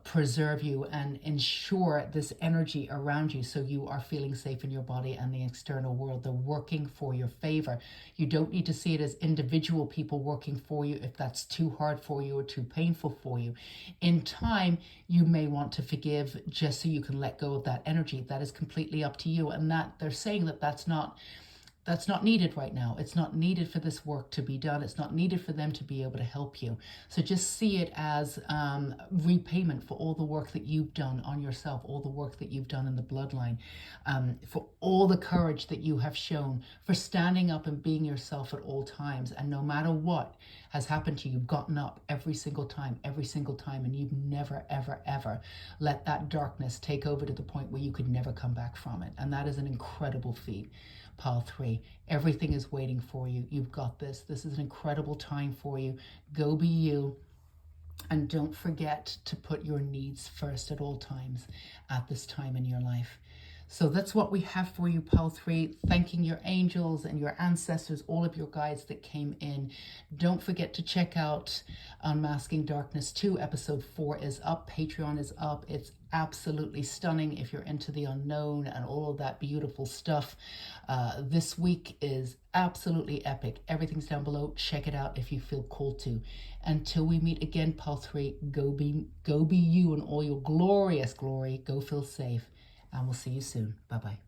preserve you and ensure this energy around you so you are feeling safe in your body and the external world. They're working for your favor. You don't need to see it as individual people working for you if that's too hard for you or too painful for you. In time, you may want to forgive just so you can let go of that energy. That is completely up to you. And that they're saying that that's not needed right now. It's not needed for this work to be done. It's not needed for them to be able to help you. So just see it as repayment for all the work that you've done on yourself, all the work that you've done in the bloodline, for all the courage that you have shown, for standing up and being yourself at all times. And no matter what has happened to you, you've gotten up every single time, and you've never, ever, ever let that darkness take over to the point where you could never come back from it. And that is an incredible feat. Pile 3, everything is waiting for you. You've got this. This is an incredible time for you. Go be you. And don't forget to put your needs first at all times at this time in your life. So that's what we have for you, Pile 3. Thanking your angels and your ancestors, all of your guides that came in. Don't forget to check out Unmasking Darkness 2. Episode 4 is up. Patreon is up. It's absolutely stunning if you're into the unknown and all of that beautiful stuff. This week is absolutely epic. Everything's down below. Check it out if you feel called to. Until we meet again, Pile 3, go be you in all your glorious glory. Go feel safe. And we'll see you soon. Bye-bye.